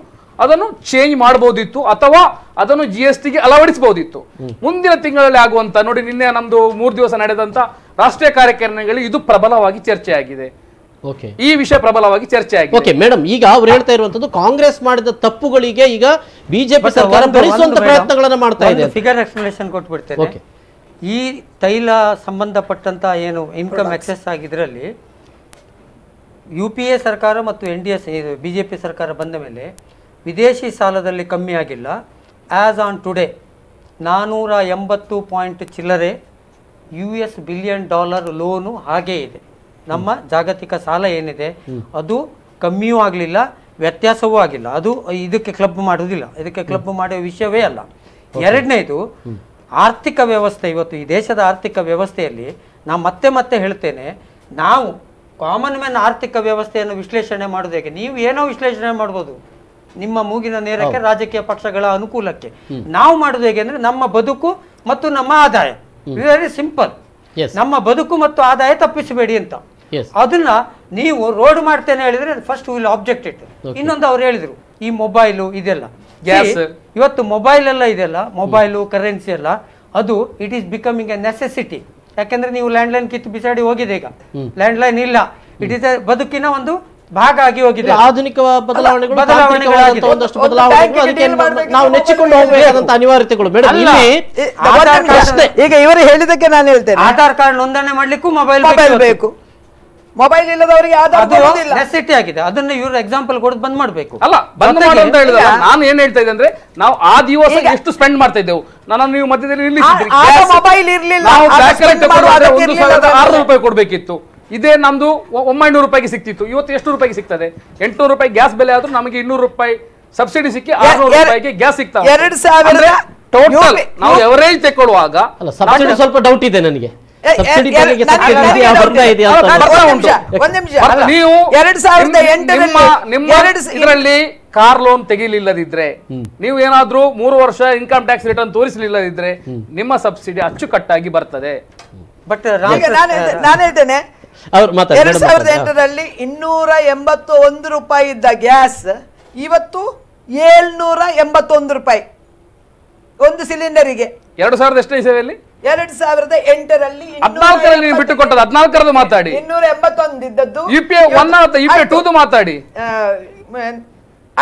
ಅದನ್ನು ಚೇಂಜ್ ಮಾಡಬಹುದಿತ್ತು ಅಥವಾ ಅದನ್ನು GSTಗೆ ಅಳವಡಿಸಬಹುದಿತ್ತು. ಮುಂದಿನ ತಿಂಗಳಲ್ಲಿ ಆಗುವಂತ ನೋಡಿ, ನಿನ್ನೆ ನಮ್ದು 3 ದಿವಸ ನಡೆದಂತ ರಾಷ್ಟ್ರೀಯ ಕಾರ್ಯಕ್ರಮಗಳಲ್ಲಿ ಇದು ಪ್ರಬಲವಾಗಿ ಚರ್ಚೆ ಆಗಿದೆ. ಈ ವಿಷಯ ಪ್ರಬಲವಾಗಿ ಚರ್ಚೆ ಆಗಿದೆ. ಮೇಡಮ್, ಈಗ ಅವ್ರು ಹೇಳ್ತಾ ಇರುವಂತದ್ದು ಕಾಂಗ್ರೆಸ್ ಮಾಡಿದ ತಪ್ಪುಗಳಿಗೆ ಈಗ ಬಿಜೆಪಿ ಸರ್ಕಾರ ಭರಿಸುವಂತ ಪ್ರಯತ್ನಗಳನ್ನು ಮಾಡ್ತಾ ಇದೆ. ಫಿಗರ್ ಎಕ್ಸ್ಪ್ಲನೇಷನ್ ಕೊಟ್ಬಿಡ್ತೇನೆ. ಈ ತೈಲ ಸಂಬಂಧಪಟ್ಟಂತ ಏನು ಇನ್ಕಮ್ ಎಕ್ಸೆಸ್ ಆಗಿದ್ರಲ್ಲಿ UPA ಸರ್ಕಾರ ಮತ್ತು BJP ಸರ್ಕಾರ ಬಂದ ಮೇಲೆ ವಿದೇಶಿ ಸಾಲದಲ್ಲಿ ಕಮ್ಮಿ ಆಗಿಲ್ಲ. ಆ್ಯಸ್ ಆನ್ ಟುಡೇ 480 ಪಾಯಿಂಟ್ ಚಿಲ್ಲರೆ US ಬಿಲಿಯನ್ ಡಾಲರ್ ಲೋನು ಹಾಗೇ ಇದೆ. ನಮ್ಮ ಜಾಗತಿಕ ಸಾಲ ಏನಿದೆ ಅದು ಕಮ್ಮಿಯೂ ಆಗಲಿಲ್ಲ, ವ್ಯತ್ಯಾಸವೂ ಆಗಿಲ್ಲ. ಅದು ಇದಕ್ಕೆ ಕ್ಲಬ್ ಮಾಡೋದಿಲ್ಲ, ಇದಕ್ಕೆ ಕ್ಲಬ್ ಮಾಡೋ ವಿಷಯವೇ ಅಲ್ಲ. ಎರಡನೇದು, ಆರ್ಥಿಕ ವ್ಯವಸ್ಥೆ. ಇವತ್ತು ಈ ದೇಶದ ಆರ್ಥಿಕ ವ್ಯವಸ್ಥೆಯಲ್ಲಿ ನಾನು ಮತ್ತೆ ಹೇಳ್ತೇನೆ, ನಾವು ಕಾಮನ್ ಮ್ಯಾನ್ ಆರ್ಥಿಕ ವ್ಯವಸ್ಥೆಯನ್ನು ವಿಶ್ಲೇಷಣೆ ಮಾಡೋದು ಹೇಗೆ? ನೀವು ಏನೋ ವಿಶ್ಲೇಷಣೆ ಮಾಡ್ಬೋದು ನಿಮ್ಮ ಮೂಗಿನ ನೇರಕ್ಕೆ, ರಾಜಕೀಯ ಪಕ್ಷಗಳ ಅನುಕೂಲಕ್ಕೆ. ನಾವು ಮಾಡೋದು ಹೇಗೆ ಅಂದ್ರೆ ನಮ್ಮ ಬದುಕು ಮತ್ತು ನಮ್ಮ ಆದಾಯ. Very simple. ನಮ್ಮ ಬದುಕು ಮತ್ತು ಆದಾಯ ತಪ್ಪಿಸಬೇಡಿ ಅಂತ. ಅದನ್ನ ನೀವು ರೋಡ್ ಮಾಡ್ತೇನೆ ಹೇಳಿದ್ರೆ ಫಸ್ಟ್ ವಿಲ್ ಆಬ್ಜೆಕ್ಟ್ ಇಟ್. ಇನ್ನೊಂದು ಅವ್ರು ಹೇಳಿದ್ರು ಈ ಮೊಬೈಲು ಇದೆಲ್ಲ, ಇವತ್ತು ಮೊಬೈಲ್ ಎಲ್ಲ ಇದೆಲ್ಲ, ಮೊಬೈಲು ಕರೆನ್ಸಿ ಎಲ್ಲ, ಅದು it is becoming A necessity. ಯಾಕಂದ್ರೆ ನೀವು ಲ್ಯಾಂಡ್ಲೈನ್ ಕಿತ್ತು ಬಿಸಾಡಿ ಹೋಗಿದೆ, ಈಗ ಲ್ಯಾಂಡ್ಲೈನ್ ಇಲ್ಲ. ಇಟ್ ಈಸ್ ಬದುಕಿನ ಒಂದು ಭಾಗ ಆಗಿ ಹೋಗಿದೆ. ಆಧುನಿಕ ನಾವು ನೆಚ್ಚಿಕೊಂಡು ಹೋಗಬೇಕಾದಂತ ಅನಿವಾರ್ಯತೆಗಳು. ಈಗ ಇವರು ಹೇಳಿದಕ್ಕೆ ನಾನು ಹೇಳ್ತೇನೆ, ಆಧಾರ್ ಕಾರ್ಡ್ ನೋಂದಣಿ ಮಾಡ್ಲಿಕ್ಕೂ ಮೊಬೈಲ್ ಬೇಕು. ಮೊಬೈಲ್ ಇಲ್ಲದವರಿಗೆ ನೆಸೆಸಿಟಿ ಆಗಿದೆ. ಅದನ್ನ ಇವರು ಎಕ್ಸಾಂಪಲ್ ಕೊಡೋದು ಬಂದ್ ಮಾಡ್ಬೇಕು. ಅಲ್ಲ, ಬಂದ್ ಮಾಡು ಅಂತ ಹೇಳಿದ್ರೆ ನಾನು ಏನ್ ಹೇಳ್ತಾ ಇದ್ದೆ ಅಂದ್ರೆ, ನಾವು ಆ ದಿವಸ ಎಷ್ಟು ಸ್ಪೆಂಡ್ ಮಾಡ್ತಾ ಇದ್ದೆವು. ನಾನು ನೀವು ಮಧ್ಯದಲ್ಲಿ ನಿಲ್ಲಿಸಿದ್ರಿ. ಮೊಬೈಲ್ ಇರ್ಲಿಲ್ಲ, ನಾವು 1,600 ರೂಪಾಯಿ ಕೊಡ್ಬೇಕಿತ್ತು. ಇದೇ ನಮ್ದು 900 ರೂಪಾಯಿಗೆ ಸಿಕ್ತಿತ್ತು. ಇವತ್ತು ಎಷ್ಟು ರೂಪಾಯಿಗೆ ಸಿಗ್ತದೆ? 800 ರೂಪಾಯಿ ಗ್ಯಾಸ್ ಬೆಲೆ ಆದ್ರೂ ನಮಗೆ 200 ರೂಪಾಯಿ ಸಬ್ಸಿಡಿ ಸಿಕ್ಕಿ 600 ರೂಪಾಯಿಗೆ ಗ್ಯಾಸ್ ಸಿಗ್ತಾ. 2000 ಟೋಟಲ್ ನಾವು ಎವರೇಜ್ ತಗೊಳ್ಳುವಾಗ ಸ್ವಲ್ಪ ಡೌಟ್ ಇದೆ ನನಗೆ. ಇದರಲ್ಲಿ ಕಾರ್ ಲೋನ್ ತೆಗಿಲಿಲ್ಲದಿದ್ರೆ, ನೀವು ಏನಾದ್ರೂ 3 ವರ್ಷ ಇನ್ಕಮ್ ಟ್ಯಾಕ್ಸ್ ರಿಟರ್ನ್ ತೋರಿಸಲಿಲ್ಲದಿದ್ರೆ ನಿಮ್ಮ ಸಬ್ಸಿಡಿ ಅಚ್ಚುಕಟ್ಟಾಗಿ ಬರ್ತದೆ. ಬಟ್ ನಾನು ಹೇಳ್ತೇನೆ, 2008ರಲ್ಲಿ 281 ರೂಪಾಯಿ ಇದ್ದ ಗ್ಯಾಸ್ ಇವತ್ತು 781 ರೂಪಾಯಿ ಒಂದು ಸಿಲಿಂಡರಿಗೆ. 2000 ಎಷ್ಟನೇ ಇಸವಿಯಲ್ಲಿ? 2008ರಲ್ಲಿ 14ರಲ್ಲಿ ಬಿಟ್ಟು ಕೊಟ್ಟದ್ದು. 14ರದ್ದು ಮಾತಾಡಿ. 281 ಇದ್ದದ್ದು UPA 1 UPA 2 ಮಾತಾಡಿ.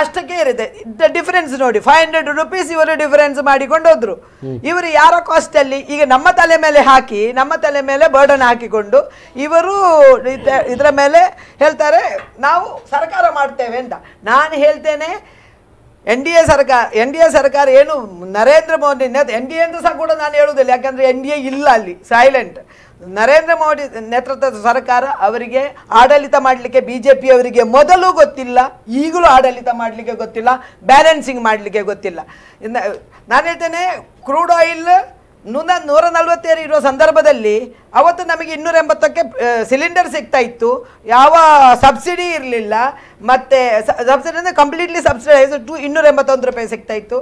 ಅಷ್ಟಕ್ಕೆ ಇರುತ್ತೆ. ಡಿಫರೆನ್ಸ್ ನೋಡಿ, 500 rupees ಇವರು ಡಿಫರೆನ್ಸ್ ಮಾಡಿಕೊಂಡು ಹೋದ್ರು. ಇವರು ಯಾರ ಕಾಸ್ಟ್ ಅಲ್ಲಿ ಈಗ ನಮ್ಮ ತಲೆ ಮೇಲೆ ಹಾಕಿ, ನಮ್ಮ ತಲೆ ಮೇಲೆ ಬರ್ಡನ್ ಹಾಕಿಕೊಂಡು ಇವರು ಇದರ ಮೇಲೆ ಹೇಳ್ತಾರೆ ನಾವು ಸರ್ಕಾರ ಮಾಡ್ತೇವೆ ಅಂತ. ನಾನು ಹೇಳ್ತೇನೆ ಎನ್ ಡಿ ಎ ಸರ್ಕಾರ ಏನು Narendra Modi N D A ಅಂತ ಸಹ ಕೂಡ ನಾನು ಹೇಳುವುದಿಲ್ಲ, ಯಾಕಂದ್ರೆ ಎನ್ ಡಿ ಎ ಇಲ್ಲ ಅಲ್ಲಿ, ಸೈಲೆಂಟ್. ನರೇಂದ್ರ ಮೋದಿ ನೇತೃತ್ವದ ಸರ್ಕಾರ ಅವರಿಗೆ ಆಡಳಿತ ಮಾಡಲಿಕ್ಕೆ BJP ಅವರಿಗೆ ಮೊದಲು ಗೊತ್ತಿಲ್ಲ, ಈಗಲೂ ಆಡಳಿತ ಮಾಡಲಿಕ್ಕೆ ಗೊತ್ತಿಲ್ಲ, ಬ್ಯಾಲೆನ್ಸಿಂಗ್ ಮಾಡಲಿಕ್ಕೆ ಗೊತ್ತಿಲ್ಲ. ನಾನು ಹೇಳ್ತೇನೆ ಕ್ರೂಡ್ ಆಯಿಲ್ 147 ಇರುವ ಸಂದರ್ಭದಲ್ಲಿ ಅವತ್ತು ನಮಗೆ 280ಕ್ಕೆ ಸಿಲಿಂಡರ್ ಸಿಗ್ತಾ ಇತ್ತು, ಯಾವ ಸಬ್ಸಿಡಿ ಇರಲಿಲ್ಲ. ಮತ್ತೆ ಸಬ್ಸಿಡಿ ಅಂದರೆ ಕಂಪ್ಲೀಟ್ಲಿ ಸಬ್ಸಿಡೈಸ್ 281 ರೂಪಾಯಿ ಸಿಗ್ತಾ ಇತ್ತು.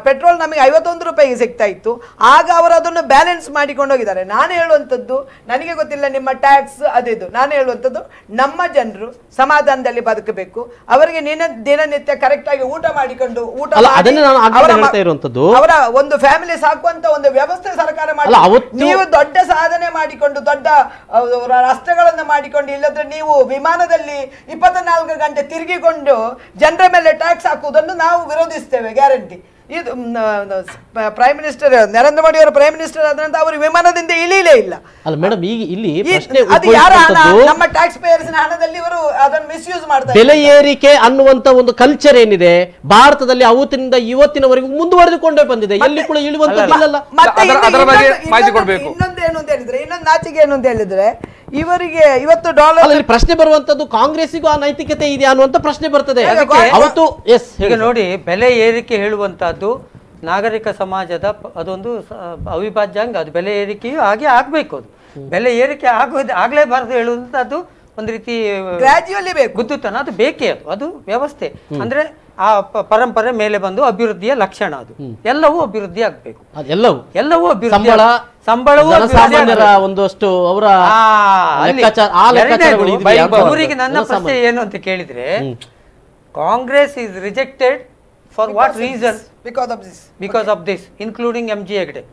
ಪೆಟ್ರೋಲ್ ನಮಗೆ 51 ರೂಪಾಯಿಗೆ ಸಿಗ್ತಾ ಇತ್ತು. ಆಗ ಅವರು ಅದನ್ನು ಬ್ಯಾಲೆನ್ಸ್ ಮಾಡಿಕೊಂಡು ಹೋಗಿದ್ದಾರೆ. ನಾನು ಹೇಳುವಂಥದ್ದು, ನನಗೆ ಗೊತ್ತಿಲ್ಲ ನಿಮ್ಮ ಟ್ಯಾಕ್ಸ್ ಅದಿದು, ನಾನು ಹೇಳುವಂಥದ್ದು ನಮ್ಮ ಜನರು ಸಮಾಧಾನದಲ್ಲಿ ಬದುಕಬೇಕು. ಅವರಿಗೆ ದಿನನಿತ್ಯ ಕರೆಕ್ಟ್ ಆಗಿ ಊಟ ಮಾಡಿಕೊಂಡು ಅವರ ಒಂದು ಫ್ಯಾಮಿಲಿ ಸಾಕುವಂತ ಒಂದು ವ್ಯವಸ್ಥೆ ಸರ್ಕಾರ ಮಾಡಿ, ನೀವು ದೊಡ್ಡ ಸಾಧನೆ ಮಾಡಿಕೊಂಡು ದೊಡ್ಡ ರಸ್ತೆಗಳನ್ನು ಮಾಡಿಕೊಂಡು, ಇಲ್ಲದ್ರೆ ನೀವು ವಿಮಾನದಲ್ಲಿ 24 ಗಂಟೆ ತಿರುಗಿಕೊಂಡು ಜನರ ಮೇಲೆ ಟ್ಯಾಕ್ಸ್ ಹಾಕುವುದನ್ನು ನಾವು ವಿರೋಧಿಸ್ತೇವೆ, ಗ್ಯಾರಂಟಿ. ಇದು ಪ್ರೈಮ್ ಮಿನಿಸ್ಟರ್ ನರೇಂದ್ರ ಮೋದಿ ಅವರು ಪ್ರೈಮ್ ಮಿನಿಸ್ಟರ್ ಆದ ನಂತರ ಅವರು ವಿಮಾನದಿಂದ ಇಳಿಲೇ ಇಲ್ಲ. ಅಲ್ಲ ಮೇಡಮ್, ಈಗ ಇಲ್ಲಿ ಅದು ಯಾರ ಹಣ? ನಮ್ಮ ಟ್ಯಾಕ್ಸ್ ಪೇಯರ್ಸ್ ಹಣದಲ್ಲಿ ಇವರು ಅದನ್ನು ಮಿಸ್ಯೂಸ್ ಮಾಡ್ತಾರೆ. ಬೆಲೆ ಏರಿಕೆ ಅನ್ನುವಂತ ಒಂದು ಕಲ್ಚರ್ ಏನಿದೆ ಭಾರತದಲ್ಲಿ ಅವತ್ತಿನಿಂದ ಇವತ್ತಿನವರೆಗೂ ಮುಂದುವರೆದುಕೊಂಡೇ ಬಂದಿದೆ. ಎಲ್ಲಿ ಕೂಡ ಇಳುವಂತದ್ದಿಲ್ಲ. ಇನ್ನೊಂದೇನು ಅಂತ ಹೇಳಿದ್ರೆ, ಇನ್ನೊಂದು ನಾಚಿಕೆ ಏನು ಅಂತ ಹೇಳಿದ್ರೆ, ಇವರಿಗೆ ಇವತ್ತು ಡಾಲರ್ ಪ್ರಶ್ನೆ ಬರುವಂತದ್ದು ಕಾಂಗ್ರೆಸ್ಸಿಗೂ ಆ ನೈತಿಕತೆ ಇದೆ ಅನ್ನುವಂತ ಪ್ರಶ್ನೆ ಬರ್ತದೆ. ಈಗ ನೋಡಿ, ಬೆಲೆ ಏರಿಕೆ ಹೇಳುವಂತಹದ್ದು ನಾಗರಿಕ ಸಮಾಜದ ಅದೊಂದು ಅವಿಭಾಜ್ಯ ಅಂಗ. ಅದು ಬೆಲೆ ಏರಿಕೆಯು ಹಾಗೆ ಆಗ್ಬೇಕು. ಅದು ಬೆಲೆ ಏರಿಕೆ ಆಗ್ಲೇಬಾರದು ಹೇಳುವಂತದ್ದು ಒಂದು ರೀತಿ ಗ್ರಾಜುಯಲಿ ಬೇಕು, ಗುದ್ದುತನ. ಅದು ಬೇಕೇ, ಅದು ವ್ಯವಸ್ಥೆ. ಅಂದ್ರೆ ಆ ಪರಂಪರೆ ಮೇಲೆ ಬಂದು ಅಭಿವೃದ್ಧಿಯ ಲಕ್ಷಣ. ಅದು ಎಲ್ಲವೂ ಅಭಿವೃದ್ಧಿ ಆಗ್ಬೇಕು, ಎಲ್ಲವೂ ಅಭಿವೃದ್ಧಿ. ಸಂಬಳವೂ ಒಂದಷ್ಟು ಅವರ ಅವರಿಗೆ. ನನ್ನ ಪ್ರಶ್ನೆ ಏನು ಅಂತ ಕೇಳಿದ್ರೆ, Congress is rejected for what reason? Because of this including MG Hegde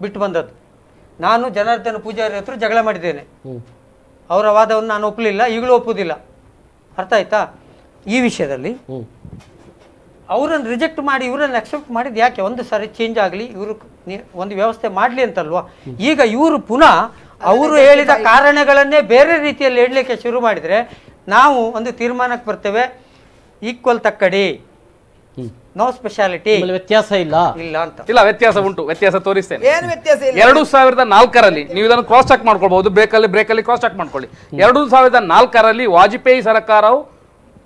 ಬಿಟ್ಟು ಬಂದದ್ದು. ನಾನು ಜನಾರ್ದನ ಪೂಜಾರಿ ಹತ್ರ ಜಗಳ ಮಾಡಿದ್ದೇನೆ, ಅವರ ವಾದವನ್ನು ನಾನು ಒಪ್ಪಲಿಲ್ಲ, ಈಗಲೂ ಒಪ್ಪುವುದಿಲ್ಲ. ಅರ್ಥ ಆಯ್ತಾ? ಈ ವಿಷಯದಲ್ಲಿ ಅವರನ್ನು ರಿಜೆಕ್ಟ್ ಮಾಡಿ ಇವರನ್ನು ಅಕ್ಸೆಪ್ಟ್ ಮಾಡಿದ್ದು ಯಾಕೆ? ಒಂದು ಸಾರಿ ಚೇಂಜ್ ಆಗಲಿ, ಇವರು ಒಂದು ವ್ಯವಸ್ಥೆ ಮಾಡಲಿ ಅಂತಲ್ವಾ? ಈಗ ಇವರು ಪುನಃ ಅವರು ಹೇಳಿದ ಕಾರಣಗಳನ್ನೇ ಬೇರೆ ರೀತಿಯಲ್ಲಿ ಹೇಳಲಿಕ್ಕೆ ಶುರು ಮಾಡಿದರೆ ನಾವು ಒಂದು ತೀರ್ಮಾನಕ್ಕೆ ಬರ್ತೇವೆ, ಈಕ್ವಲ್ ತಕ್ಕಡಿ, ನೋ ಸ್ಪೆಷಾಲಿಟಿ, ವ್ಯತ್ಯಾಸ ಇಲ್ಲ ಅಂತ. ಇಲ್ಲ, ವ್ಯತ್ಯಾಸ ಉಂಟು. ವ್ಯತ್ಯಾಸ ತೋರಿಸ್ತೇನೆ. ಏನು ವ್ಯತ್ಯಾಸ ಇಲ್ಲ? 2004ರಲ್ಲಿ ನೀವು ಇದನ್ನು ಕ್ರಾಸ್ ಚೆಕ್ ಮಾಡ್ಕೊಳ್ಬಹುದು, ಬ್ರೇಕಲ್ಲಿ ಕ್ರಾಸ್ ಚೆಕ್ ಮಾಡ್ಕೊಳ್ಳಿ. 2004ರಲ್ಲಿ ವಾಜಪೇಯಿ ಸರ್ಕಾರವು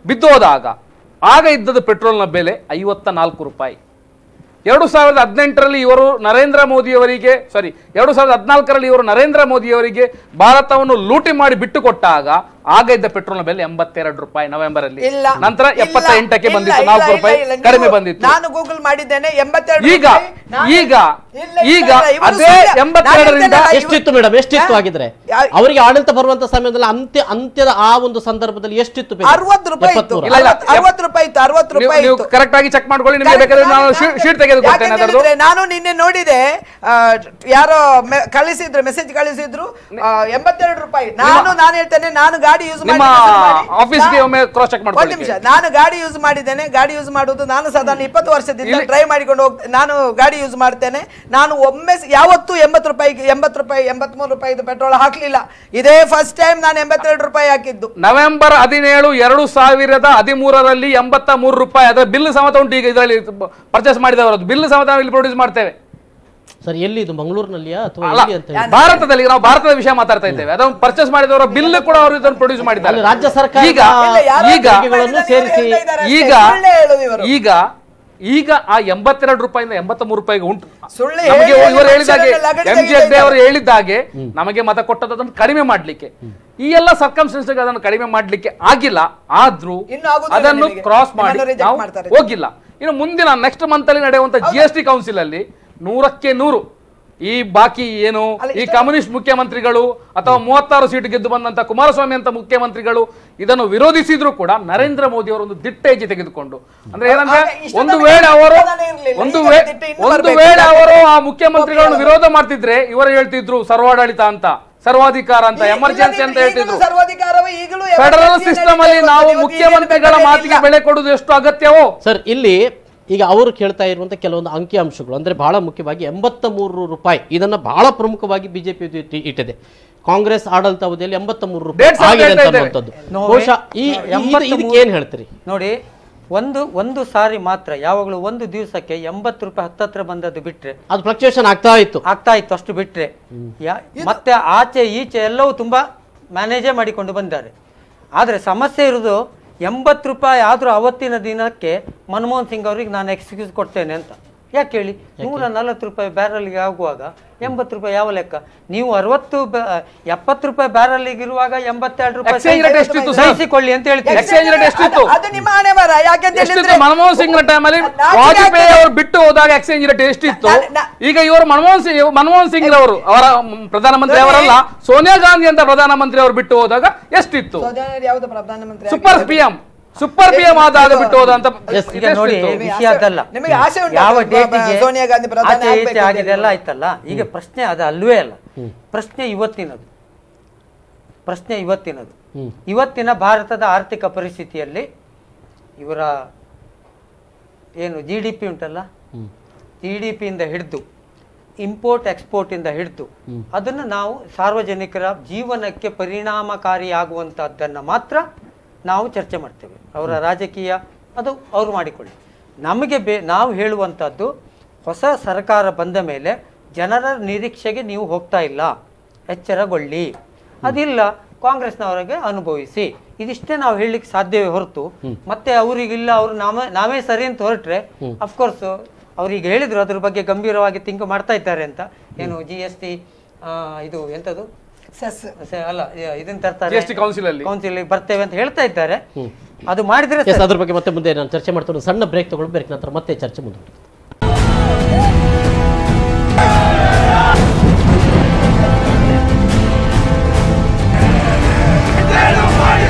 ಬಿದ್ದೋದಾಗ ಆಗ ಇದ್ದದ್ದು ಪೆಟ್ರೋಲ್ನ ಬೆಲೆ 54 ರೂಪಾಯಿ. 2018ರಲ್ಲಿ ಇವರು ನರೇಂದ್ರ ಮೋದಿಯವರಿಗೆ 2014ರಲ್ಲಿ ಇವರು ನರೇಂದ್ರ ಮೋದಿಯವರಿಗೆ ಭಾರತವನ್ನು ಲೂಟಿ ಮಾಡಿ ಬಿಟ್ಟು ಕೊಟ್ಟಾಗ ಆಗ ಇದ್ದ ಪೆಟ್ರೋಲ್ನ ಬೆಲೆ 82 ರೂಪಾಯಿ ನವೆಂಬರ್ ಅಲ್ಲಿ. ನಂತರ 78ಕ್ಕೆ ಬಂದಿತ್ತು, 4 ರೂಪಾಯಿ ಕಡಿಮೆ ಬಂದಿತ್ತು. ನಾನು ಗೂಗಲ್ ಮಾಡಿದ್ದೇನೆ, 82. ಈಗ ಅದೇ 82ರಿಂದ ಎಷ್ಟಿತ್ತು ಮೇಡಮ್? ಎಷ್ಟಿತ್ತು ಆಗಿದ್ರೆ ಅವರಿಗೆ ಆಡಳಿತ ಬರುವಂತ ಸಮಯದಲ್ಲಿ ಅಂತ್ಯದ ಆ ಒಂದು ಸಂದರ್ಭದಲ್ಲಿ ಎಷ್ಟಿತ್ತು? 60 ರೂಪಾಯಿ ಇತ್ತು. 60 ರೂಪಾಯಿ ಇತ್ತು. 60 ರೂಪಾಯಿ ಇತ್ತು. ಕರೆಕ್ಟ್ ಆಗಿ ಚೆಕ್ ಮಾಡ್ಕೊಳ್ಳಿ, ನಿಮಗೆ ಬೇಕಾದ್ರೆ ನಾನು ಶೀಟ್ ತೆಗೆದುಕೊಳ್ತೇನೆ ಅದರದ್ದು. ನಾನು ನಿನ್ನೆ ನೋಡಿದೆ, ಯಾರೋ ಮೆಸೇಜ್ ಕಳಿಸಿದ್ರು 82 ರೂಪಾಯಿ. ನಾನು ಹೇಳ್ತೇನೆ, ನಾನು ಗಾಡಿ ಯೂಸ್ ನಿಮ್ಮ ಆಫೀಸ್ಗೆ ಒಮ್ಮೆ ಕ್ರಾಸ್ ಚೆಕ್ ಮಾಡ್ಕೊಳ್ಳಿ. ನಿಮಿಷ, ನಾನು ಗಾಡಿ ಯೂಸ್ ಮಾಡಿದ್ದೇನೆ. ಗಾಡಿ ಯೂಸ್ ಮಾಡುವುದು ನಾನು ಸಾಧಾರಣ 20 ವರ್ಷದಿಂದ ಡ್ರೈವ್ ಮಾಡಿಕೊಂಡು ನಾನು ಗಾಡಿ ಯೂಸ್ ಮಾಡ್ತೇನೆ. ನಾನು ಒಮ್ಮೆ ಯಾವತ್ತೂ 80 ರೂಪಾಯಿ 83 ರೂಪಾಯಿ ಪೆಟ್ರೋಲ್ ಹಾಕ್ಲಿಲ್ಲ. ಇದೇ ಫಸ್ಟ್ ಟೈಮ್ ನಾನು 82 ರೂಪಾಯಿ ಹಾಕಿದ್ದು. ನವೆಂಬರ್ 17, 2013ರಲ್ಲಿ 83 ರೂಪಾಯಿ. ಅದರ ಬಿಲ್ ಸಮೇತ ಉಂಟು. ಈಗ ಇದರಲ್ಲಿ ಪರ್ಚೇಸ್ ಮಾಡಿದವರದ್ದು ಬಿಲ್ ಸಮೇತ ಇಲ್ಲಿ ಪ್ರೊಡ್ಯೂಸ್ ಮಾಡ್ತೇವೆ. ಸರ್, ಎಲ್ಲಿ ಇದು? ಮಂಗಳೂರಿನಲ್ಲಿಯಾ ಅಥವಾ ಭಾರತದಲ್ಲಿ? ನಾವು ಭಾರತದ ವಿಷಯ ಮಾತಾಡ್ತಾ ಇದ್ದೇವೆ. ಅದನ್ನು ಪರ್ಚೇಸ್ ಮಾಡಿದವರ ಬಿಲ್ ಕೂಡ ಅವರು ಇದನ್ನು ಪ್ರೊಡ್ಯೂಸ್ ಮಾಡಿದ್ದಾರೆ. ರಾಜ್ಯ ಸರ್ಕಾರ ಈಗ ಆ 82 ರೂಪಾಯಿಂದ 83 ರೂಪಾಯಿಗೆ ಉಂಟು. ನಮಗೆ ಇವರು ಹೇಳಿದಾಗೆ, MG ಹೆಗ್ಡೆ ಅವರು ಹೇಳಿದ್ದಾಗೆ ನಮಗೆ ಮತ ಕೊಟ್ಟದನ್ನು ಕಡಿಮೆ ಮಾಡ್ಲಿಕ್ಕೆ, ಈ ಎಲ್ಲ ಸರ್ಕಮ್ಸ್ಟೆನ್ಸ್ ಅದನ್ನು ಕಡಿಮೆ ಮಾಡ್ಲಿಕ್ಕೆ ಆಗಿಲ್ಲ. ಆದ್ರೂ ಅದನ್ನು ಕ್ರಾಸ್ ಮಾಡಿ ನಾವು ಹೋಗಿಲ್ಲ. ಇನ್ನು ಮುಂದಿನ ನೆಕ್ಸ್ಟ್ ಮಂತ್ ಅಲ್ಲಿ ನಡೆಯುವಂತ GST ಕೌನ್ಸಿಲ್ ಅಲ್ಲಿ 100ಕ್ಕೆ 100 ಈ ಬಾಕಿ ಏನು ಈ ಕಮ್ಯುನಿಸ್ಟ್ ಮುಖ್ಯಮಂತ್ರಿಗಳು ಅಥವಾ 36 ಸೀಟ್ ಗೆದ್ದು ಬಂದಂತ ಕುಮಾರಸ್ವಾಮಿ ಅಂತ ಮುಖ್ಯಮಂತ್ರಿಗಳು ಇದನ್ನು ವಿರೋಧಿಸಿದ್ರು ಕೂಡ ನರೇಂದ್ರ ಮೋದಿ ಅವರು ಒಂದು ದಿಟ್ಟ ಹೆಜ್ಜೆ ತೆಗೆದುಕೊಂಡು ಅಂದ್ರೆ ಏನಂದ್ರೆ ಒಂದು ವೇಳೆ ಅವರು ಆ ಮುಖ್ಯಮಂತ್ರಿಗಳನ್ನು ವಿರೋಧ ಮಾಡ್ತಿದ್ರೆ ಇವರು ಹೇಳ್ತಿದ್ರು ಸರ್ವಾಡಳಿತ ಅಂತ, ಸರ್ವಾಧಿಕಾರ ಅಂತ, ಎಮರ್ಜೆನ್ಸಿ ಅಂತ ಹೇಳ್ತಿದ್ರು. ಫೆಡರಲ್ ಸಿಸ್ಟಮ್ ಅಲ್ಲಿ ನಾವು ಮುಖ್ಯಮಂತ್ರಿಗಳ ಮಾತಿಗೆ ಬೆಲೆ ಕೊಡುವುದು ಎಷ್ಟು ಅಗತ್ಯವೋ ಸರ್ ಇಲ್ಲಿ ಈಗ ಅವರು ಕೇಳ್ತಾ ಇರುವಂತ ಕೆಲವೊಂದು ಅಂಕಿ ಅಂಶಗಳು ಅಂದ್ರೆ ಬಹಳ ಮುಖ್ಯವಾಗಿ 83 ರೂಪಾಯಿ ಇದನ್ನ ಬಹಳ ಪ್ರಮುಖವಾಗಿ ಬಿಜೆಪಿ ಇಟ್ಟಿದೆ. ಕಾಂಗ್ರೆಸ್ ಆಡಳಿತಾವಧಿಯಲ್ಲಿ 83 ರೂಪಾಯಿ ಆಗಿದೆ ಅಂತ ಅನ್ನುವಂಥದ್ದು. ಬಹುಶಃ ಇದಕ್ಕೆ ಏನ್ ಹೇಳ್ತೀರಿ? ನೋಡಿ, ಒಂದು ಸಾರಿ ಮಾತ್ರ ಯಾವಾಗಲೂ ಒಂದು ದಿವಸಕ್ಕೆ 80 ರೂಪಾಯಿ ಹತ್ತತ್ರ ಬಂದದ್ದು ಬಿಟ್ರೆ ಅದು ಫ್ಲಕ್ಚುಯೇಷನ್ ಆಗ್ತಾ ಇತ್ತು ಅಷ್ಟು ಬಿಟ್ರೆ ಮತ್ತೆ ಆಚೆ ಈಚೆ ಎಲ್ಲವೂ ತುಂಬಾ ಮ್ಯಾನೇಜೇ ಮಾಡಿಕೊಂಡು ಬಂದ್ದಾರೆ. ಆದ್ರೆ ಸಮಸ್ಯೆ ಇರುವುದು 80 ರೂಪಾಯಿ ಆದ್ರೂ ಅವತ್ತಿನ ದಿನಕ್ಕೆ ಮನಮೋಹನ್ ಸಿಂಗ್ ಅವರಿಗೆ ನಾನು ಎಕ್ಸ್ಕ್ಯೂಸ್ ಕೊಡ್ತೇನೆ ಅಂತ. ಯಾಕೆ ಹೇಳಿ, 140 ರೂಪಾಯಿ ಬ್ಯಾರಲ್ಗೆ ಆಗುವಾಗ 80 ರೂಪಾಯಿ ಯಾವ ಲೆಕ್ಕ? ನೀವು 70 ರೂಪಾಯಿ ಬ್ಯಾರಲ್ಗೆ ಇರುವಾಗ 82 ರೂಪಾಯಿ ಸಹಿಸಿಕೊಳ್ಳಿ ಅಂತ ಹೇಳ್ತೀವಿ. ಮನಮೋಹನ್ ಸಿಂಗ್ ಟೈಮಲ್ಲಿ ವಾಜಪೇಯಿ ಅವರು ಬಿಟ್ಟು ಹೋದಾಗ ಎಕ್ಸ್ಚೇಂಜ್ ರೇಟ್ ಎಷ್ಟಿತ್ತು? ಈಗ ಇವರು ಮನಮೋಹನ್ ಸಿಂಗ್ ಅವರು ಅವರ ಪ್ರಧಾನಮಂತ್ರಿ ಅವರಲ್ಲ, ಸೋನಿಯಾ ಗಾಂಧಿ ಅಂತ ಪ್ರಧಾನಮಂತ್ರಿ ಅವರು ಬಿಟ್ಟು ಹೋದಾಗ ಎಷ್ಟಿತ್ತು? ಸೂಪರ್ ಪಿಎಂ ಆದಾಗ ಬಿಟ್ಟು ಹೋದಂತ ನೋಡಿ, ವಿಷಯ ಅದಲ್ಲ. ಯಾವ ಡೇಟಿಗೆ ಆಚೆ ಈಚೆ ಆಗಿದೆಲ್ಲ ಆಯ್ತಲ್ಲ. ಈಗ ಪ್ರಶ್ನೆ ಅದು ಅಲ್ವೇ ಅಲ್ಲ. ಪ್ರಶ್ನೆ ಇವತ್ತಿನದು ಇವತ್ತಿನ ಭಾರತದ ಆರ್ಥಿಕ ಪರಿಸ್ಥಿತಿಯಲ್ಲಿ ಇವರ ಏನು GDP ಉಂಟಲ್ಲ, GDP ಇಂದ ಹಿಡಿದು ಇಂಪೋರ್ಟ್ ಎಕ್ಸ್ಪೋರ್ಟ್ ಇಂದ ಹಿಡಿದು ಅದನ್ನು ನಾವು ಸಾರ್ವಜನಿಕರ ಜೀವನಕ್ಕೆ ಪರಿಣಾಮಕಾರಿಯಾಗುವಂತಹದ್ದನ್ನು ಮಾತ್ರ ನಾವು ಚರ್ಚೆ ಮಾಡ್ತೇವೆ. ಅವರ ರಾಜಕೀಯ ಅದು ಅವರು ಮಾಡಿಕೊಳ್ಳಿ. ನಮಗೆ ನಾವು ಹೇಳುವಂಥದ್ದು, ಹೊಸ ಸರ್ಕಾರ ಬಂದ ಮೇಲೆ ಜನರ ನಿರೀಕ್ಷೆಗೆ ನೀವು ಹೋಗ್ತಾ ಇಲ್ಲ, ಎಚ್ಚರಗೊಳ್ಳಿ. ಅದಿಲ್ಲ ಕಾಂಗ್ರೆಸ್ನವರಿಗೆ ಅನುಭವಿಸಿ, ಇದಿಷ್ಟೇ ನಾವು ಹೇಳಲಿಕ್ಕೆ ಸಾಧ್ಯವೇ ಹೊರತು ಮತ್ತೆ ಅವರಿಗಿಲ್ಲ ಅವರು ನಾವೇ ಸರಿ ಅಂತ ಹೊರಟ್ರೆ ಅಫ್ಕೋರ್ಸ್ ಅವ್ರಿಗೆ ಹೇಳಿದ್ರು ಅದ್ರ ಬಗ್ಗೆ ಗಂಭೀರವಾಗಿ ಥಿಂಕ್ ಮಾಡ್ತಾ ಇದ್ದಾರೆ ಅಂತ. ಏನು GST ಇದು ಎಂಥದ್ದು ಅಲ್ಲ ಇದನ್ನ ತರ್ತಾರೆ, ಕೌನ್ಸಿಲ್ ಬರ್ತೇವೆ ಅಂತ ಹೇಳ್ತಾ ಇದ್ದಾರೆ. ಅದು ಮಾಡಿದ್ರೆ ಅದ್ರ ಬಗ್ಗೆ ಮತ್ತೆ ಮುಂದೆ ನಾನು ಚರ್ಚೆ ಮಾಡ್ತಾ ಸಣ್ಣ ಬ್ರೇಕ್ ತಗೊಂಡು ಬ್ರೇಕ್ ನಂತರ ಮತ್ತೆ ಚರ್ಚೆ ಮುಂದುವರಿಯುತ್ತೆ.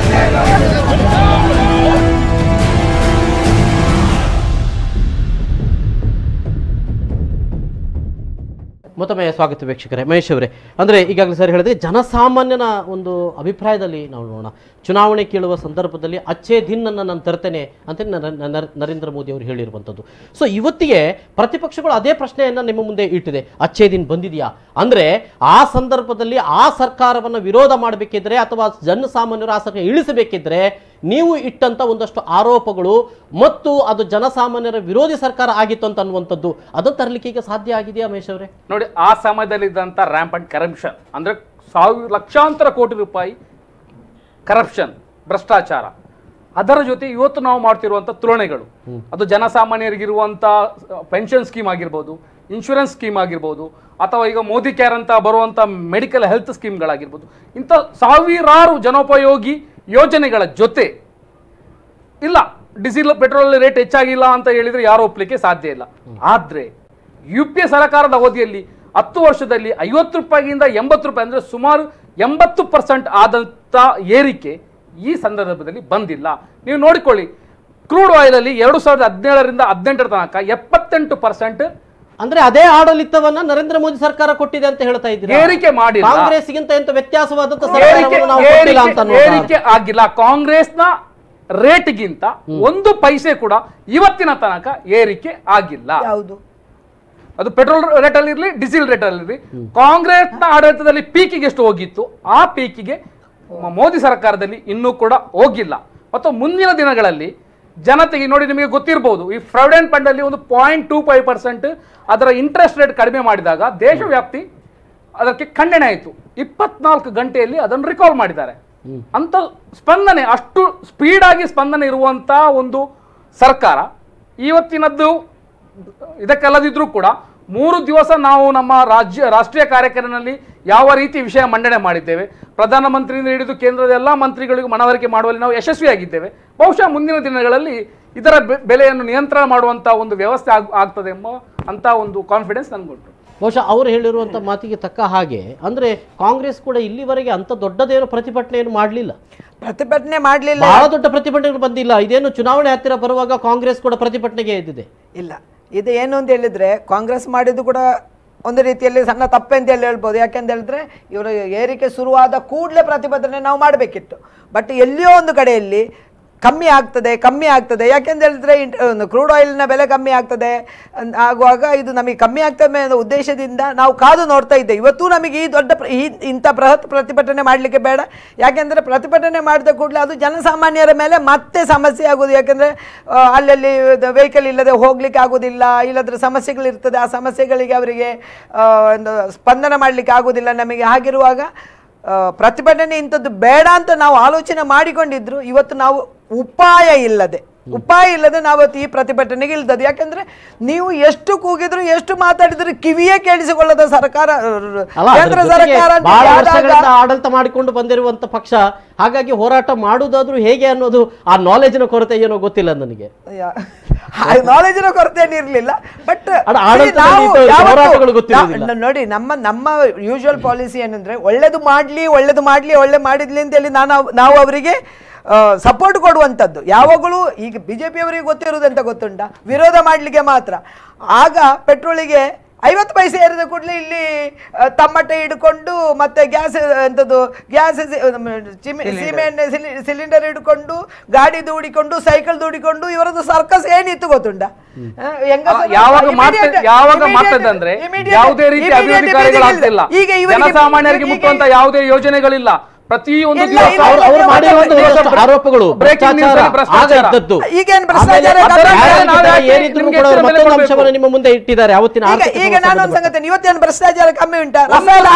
ಮತ್ತೊಮ್ಮೆ ಸ್ವಾಗತ ವೀಕ್ಷಕರೇ. ಮಹೇಶ್ ಅವರೇ, ಅಂದರೆ ಈಗಾಗಲೇ ಸರ್ ಹೇಳಿದ್ರೆ ಜನಸಾಮಾನ್ಯನ ಒಂದು ಅಭಿಪ್ರಾಯದಲ್ಲಿ ನಾವು ನೋಡೋಣ, ಚುನಾವಣೆ ಕೇಳುವ ಸಂದರ್ಭದಲ್ಲಿ ಅಚ್ಚೇ ದಿನನ್ನು ನಾನು ತರ್ತೇನೆ ಅಂತ ನರೇಂದ್ರ ಮೋದಿ ಅವರು ಹೇಳಿರುವಂಥದ್ದು. ಸೊ ಇವತ್ತಿಗೆ ಪ್ರತಿಪಕ್ಷಗಳು ಅದೇ ಪ್ರಶ್ನೆಯನ್ನು ನಿಮ್ಮ ಮುಂದೆ ಇಟ್ಟಿದೆ, ಅಚ್ಚೇ ದಿನ ಬಂದಿದೆಯಾ? ಅಂದರೆ ಆ ಸಂದರ್ಭದಲ್ಲಿ ಆ ಸರ್ಕಾರವನ್ನು ವಿರೋಧ ಮಾಡಬೇಕಿದ್ರೆ ಅಥವಾ ಜನಸಾಮಾನ್ಯರು ಆ ಸರ್ಕಾರ ಇಳಿಸಬೇಕಿದ್ರೆ ನೀವು ಇಟ್ಟಂತ ಒಂದಷ್ಟು ಆರೋಪಗಳು ಮತ್ತು ಅದು ಜನಸಾಮಾನ್ಯರ ವಿರೋಧಿ ಸರ್ಕಾರ ಆಗಿತ್ತು ಅಂತ ಅನ್ನುವಂಥದ್ದು ಅದನ್ನು ತರಲಿಕ್ಕೆ ಈಗ ಸಾಧ್ಯ ಆಗಿದೆಯಾ ಮಹೇಶ್ ಅವರೇ? ನೋಡಿ, ಆ ಸಮಯದಲ್ಲಿ ಇದ್ದಂತ ರ್ಯಾಂಪಂಟ್ ಕರಪ್ಷನ್ ಅಂದ್ರೆ ಲಕ್ಷಾಂತರ ಕೋಟಿ ರೂಪಾಯಿ ಕರಪ್ಷನ್, ಭ್ರಷ್ಟಾಚಾರ, ಅದರ ಜೊತೆ ಇವತ್ತು ನಾವು ಮಾಡ್ತಿರುವಂತ ತುಲನೆಗಳು, ಅದು ಜನಸಾಮಾನ್ಯರಿಗಿರುವಂತ ಪೆನ್ಷನ್ ಸ್ಕೀಮ್ ಆಗಿರ್ಬೋದು, ಇನ್ಶೂರೆನ್ಸ್ ಸ್ಕೀಮ್ ಆಗಿರ್ಬೋದು, ಅಥವಾ ಈಗ ಮೋದಿ ಕೇರ್ ಅಂತ ಬರುವಂತ ಮೆಡಿಕಲ್ ಹೆಲ್ತ್ ಸ್ಕೀಮ್ಗಳಾಗಿರ್ಬೋದು, ಇಂಥ ಸಾವಿರಾರು ಜನೋಪಯೋಗಿ ಯೋಜನೆಗಳ ಜೊತೆ ಇಲ್ಲ ಡೀಸೆಲ್ ಪೆಟ್ರೋಲ್ ರೇಟ್ ಹೆಚ್ಚಾಗಿಲ್ಲ ಅಂತ ಹೇಳಿದ್ರೆ ಯಾರು ಒಪ್ಪಲಿಕ್ಕೆ ಸಾಧ್ಯ ಇಲ್ಲ. ಆದ್ರೆ UPA ಸರ್ಕಾರದ ಅವಧಿಯಲ್ಲಿ 10 ವರ್ಷದಲ್ಲಿ 50 ರೂಪಾಯಿಗಿಂದ 80 ರೂಪಾಯಿ ಅಂದ್ರೆ ಸುಮಾರು 80% ಆದಂತ ಏರಿಕೆ ಈ ಸಂದರ್ಭದಲ್ಲಿ ಬಂದಿಲ್ಲ. ನೀವು ನೋಡಿಕೊಳ್ಳಿ, ಕ್ರೂಡ್ ಆಯಿಲ್ ಅಲ್ಲಿ 2017ರಿಂದ 18 ತನಕ 78% ಅಂದ್ರೆ ಅದೇ ಆಡಳಿತವನ್ನ ನರೇಂದ್ರ ಮೋದಿ ಸರ್ಕಾರ ಕೊಟ್ಟಿದೆ ಅಂತ ಹೇಳ್ತಾ ಇದ್ದೀರಿ. ಏರಿಕೆ ಮಾಡಿ ಕಾಂಗ್ರೆಸ್ಗಿಂತ ಎಂತ ವ್ಯತ್ಯಾಸವಾದಂತ ಏರಿಕೆ ಆಗಿಲ್ಲ. ಕಾಂಗ್ರೆಸ್ನ ರೇಟ್ಗಿಂತ 1 ಪೈಸೆ ಕೂಡ ಇವತ್ತಿನ ತನಕ ಏರಿಕೆ ಆಗಿಲ್ಲ. ಯಾವುದು ಅದು ಪೆಟ್ರೋಲ್ ರೇಟ್ ಅಲ್ಲಿ ಇರಲಿ, ಡೀಸೆಲ್ ರೇಟ್ ಅಲ್ಲಿ ಇರಲಿ. ಕಾಂಗ್ರೆಸ್ನ ಆಡಳಿತದಲ್ಲಿ ಪೀಕಿಗೆ ಎಷ್ಟು ಹೋಗಿತ್ತು ಆ ಪೀಕಿಗೆ ಮೋದಿ ಸರ್ಕಾರದಲ್ಲಿ ಇನ್ನೂ ಕೂಡ ಹೋಗಿಲ್ಲ. ಮತ್ತು ಮುಂದಿನ ದಿನಗಳಲ್ಲಿ ಜನತೆಗೆ ನೋಡಿ, ನಿಮಗೆ ಗೊತ್ತಿರಬಹುದು, ಈ ಪ್ರಾವಿಡೆಂಟ್ ಫಂಡ್ ಅಲ್ಲಿ ಒಂದು 0.25% ಅದರ ಇಂಟ್ರೆಸ್ಟ್ ರೇಟ್ ಕಡಿಮೆ ಮಾಡಿದಾಗ ದೇಶವ್ಯಾಪ್ತಿ ಅದಕ್ಕೆ ಖಂಡನೆ ಆಯಿತು. 24 ಗಂಟೆಯಲ್ಲಿ ಅದನ್ನು ರಿಕಾಲ್ ಮಾಡಿದ್ದಾರೆ. ಅಂತ ಸ್ಪಂದನೆ, ಅಷ್ಟು ಸ್ಪೀಡ್ ಆಗಿ ಸ್ಪಂದನೆ ಇರುವಂತ ಒಂದು ಸರ್ಕಾರ ಇವತ್ತಿನದ್ದು ಇದಕ್ಕೆಲ್ಲದಿದ್ರೂ ಕೂಡ 3 ದಿವಸ ನಾವು ನಮ್ಮ ರಾಷ್ಟ್ರೀಯ ಕಾರ್ಯಕ್ರಮದಲ್ಲಿ ಯಾವ ರೀತಿ ವಿಷಯ ಮಂಡನೆ ಮಾಡಿದ್ದೇವೆ, ಪ್ರಧಾನಮಂತ್ರಿಯಿಂದ ಹಿಡಿದು ಕೇಂದ್ರದ ಎಲ್ಲ ಮಂತ್ರಿಗಳಿಗೂ ಮನವರಿಕೆ ಮಾಡುವಲ್ಲಿ ನಾವು ಯಶಸ್ವಿಯಾಗಿದ್ದೇವೆ. ಬಹುಶಃ ಮುಂದಿನ ದಿನಗಳಲ್ಲಿ ಇದರ ಬೆಲೆಯನ್ನು ನಿಯಂತ್ರಣ ಮಾಡುವಂತ ಒಂದು ವ್ಯವಸ್ಥೆ ಆಗ್ತದೆ ಎಂಬ ಅಂತ ಒಂದು ಕಾನ್ಫಿಡೆನ್ಸ್ ನನಗುಂಟು. ಬಹುಶಃ ಅವರು ಹೇಳಿರುವಂಥ ಮಾತಿಗೆ ತಕ್ಕ ಹಾಗೆ ಅಂದರೆ ಕಾಂಗ್ರೆಸ್ ಕೂಡ ಇಲ್ಲಿವರೆಗೆ ಅಂಥ ದೊಡ್ಡದೇನು ಪ್ರತಿಭಟನೆಯನ್ನು ಮಾಡಲಿಲ್ಲ. ಪ್ರತಿಭಟನೆ ಮಾಡಲಿಲ್ಲ, ಬಹಳ ದೊಡ್ಡ ಪ್ರತಿಭಟನೆಗಳು ಬಂದಿಲ್ಲ. ಇದೇನು ಚುನಾವಣೆ ಹತ್ತಿರ ಬರುವಾಗ ಕಾಂಗ್ರೆಸ್ ಕೂಡ ಪ್ರತಿಭಟನೆಗೆ ಎದ್ದಿದೆ. ಇಲ್ಲ, ಇದು ಏನು ಅಂತ ಹೇಳಿದ್ರೆ ಕಾಂಗ್ರೆಸ್ ಮಾಡಿದ್ದು ಕೂಡ ಒಂದು ರೀತಿಯಲ್ಲಿ ಸಣ್ಣ ತಪ್ಪೆ ಅಂತ ಹೇಳ್ಬೋದು. ಯಾಕೆಂತ ಹೇಳಿದ್ರೆ ಇವರು ಏರಿಕೆ ಶುರುವಾದ ಕೂಡಲೇ ಪ್ರತಿಭಟನೆ ನಾವು ಮಾಡಬೇಕಿತ್ತು. ಬಟ್ ಎಲ್ಲಿಯೋ ಒಂದು ಕಡೆಯಲ್ಲಿ ಕಮ್ಮಿ ಆಗ್ತದೆ ಯಾಕೆಂತ ಹೇಳಿದ್ರೆ ಕ್ರೂಡ್ ಆಯಿಲ್ನ ಬೆಲೆ ಕಮ್ಮಿ ಆಗ್ತದೆ ಆಗುವಾಗ ಇದು ನಮಗೆ ಕಮ್ಮಿ ಆಗ್ತದೆ ಅನ್ನೋ ಉದ್ದೇಶದಿಂದ ನಾವು ಕಾದು ನೋಡ್ತಾ ಇದ್ದೇವೆ. ಇವತ್ತು ನಮಗೆ ಈ ದೊಡ್ಡ ಇಂಥ ಬೃಹತ್ ಪ್ರತಿಭಟನೆ ಮಾಡಲಿಕ್ಕೆ ಬೇಡ. ಯಾಕೆಂದರೆ ಪ್ರತಿಭಟನೆ ಮಾಡಿದ ಕೂಡಲೇ ಅದು ಜನಸಾಮಾನ್ಯರ ಮೇಲೆ ಮತ್ತೆ ಸಮಸ್ಯೆ ಆಗೋದು. ಯಾಕೆಂದರೆ ಅಲ್ಲಲ್ಲಿ ವೆಹಿಕಲ್ ಇಲ್ಲದೆ ಹೋಗ್ಲಿಕ್ಕೆ ಆಗೋದಿಲ್ಲ, ಇಲ್ಲದ್ರೆ ಸಮಸ್ಯೆಗಳಿರ್ತದೆ. ಆ ಸಮಸ್ಯೆಗಳಿಗೆ ಅವರಿಗೆ ಸ್ಪಂದನ ಮಾಡಲಿಕ್ಕೆ ಆಗೋದಿಲ್ಲ ನಮಗೆ. ಹಾಗಿರುವಾಗ ಪ್ರತಿಭಟನೆ ಇಂಥದ್ದು ಬೇಡ ಅಂತ ನಾವು ಆಲೋಚನೆ ಮಾಡಿಕೊಂಡಿದ್ರು. ಇವತ್ತು ನಾವು ಉಪಾಯ ಇಲ್ಲದೆ ನಾವು ಈ ಪ್ರತಿಭಟನೆಗೆ ಇಲ್ದದ್ದು. ಯಾಕಂದ್ರೆ ನೀವು ಎಷ್ಟು ಕೂಗಿದ್ರು ಎಷ್ಟು ಮಾತಾಡಿದ್ರು ಕಿವಿಯೇ ಕೇಳಿಸಿಕೊಳ್ಳದ ಸರ್ಕಾರ, ಕೇಂದ್ರ ಸರ್ಕಾರ ಆಡಳಿತ ಮಾಡಿಕೊಂಡು ಬಂದಿರುವಂತ ಪಕ್ಷ. ಹಾಗಾಗಿ ಹೋರಾಟ ಮಾಡುವುದಾದ್ರೂ ಹೇಗೆ ಅನ್ನೋದು ಆ ನಾಲೆಜಿನ ಕೊರತೆ ಏನೋ ಗೊತ್ತಿಲ್ಲ ನನಗೆ. ನಾಲೆಜಿನ ಕೊರತೆ ಏನಿರ್ಲಿಲ್ಲ. ಬಟ್ ನೋಡಿ, ನಮ್ಮ ಯೂಶುವಲ್ ಪಾಲಿಸಿ ಏನಂದ್ರೆ ಒಳ್ಳೇದು ಮಾಡ್ಲಿ ಒಳ್ಳೆ ಮಾಡಿದ್ಲಿ ಅಂತ ಹೇಳಿ ನಾವು ಅವರಿಗೆ ಸಪೋರ್ಟ್ ಕೊಡುವಂಥದ್ದು. ಯಾವಾಗಲೂ ಈಗ ಬಿಜೆಪಿ ಅವರಿಗೆ ಗೊತ್ತಿರುವುದು ಅಂತ ಗೊತ್ತುಂಟಾ, ವಿರೋಧ ಮಾಡಲಿಕ್ಕೆ ಮಾತ್ರ. ಆಗ ಪೆಟ್ರೋಲಿಗೆ 50 ಪೈಸೆ ಏರಿದ ಕೂಡಲೇ ಇಲ್ಲಿ ತಮ್ಮಟೆ ಹಿಡ್ಕೊಂಡು ಮತ್ತೆ ಗ್ಯಾಸ್ ಸೀಮೆಎಣ್ಣೆ ಸಿಲಿಂಡರ್ ಹಿಡ್ಕೊಂಡು ಗಾಡಿ ದೂಡಿಕೊಂಡು ಸೈಕಲ್ ದೂಡಿಕೊಂಡು ಇವರದ್ದು ಸರ್ಕಸ್ ಏನಿತ್ತು ಗೊತ್ತುಂಟಾ? ಜನಸಾಮಾನ್ಯರಿಗೆ ಮುಟ್ಟುವಂತ ಯಾವುದೇ ಯೋಜನೆಗಳಿಲ್ಲ. ಪ್ರತಿಯೊಂದು ಆರೋಪಗಳು ನಿಮ್ಮ ಮುಂದೆ ಇಟ್ಟಿದ್ದಾರೆ. ಈಗ ನಾನೊಂದು ಸಂಗತಿ, ಇವತ್ತೇನು ಭ್ರಷ್ಟಾಚಾರ ಕಮ್ಮಿ ಉಂಟಾ? ರಫೇಲ್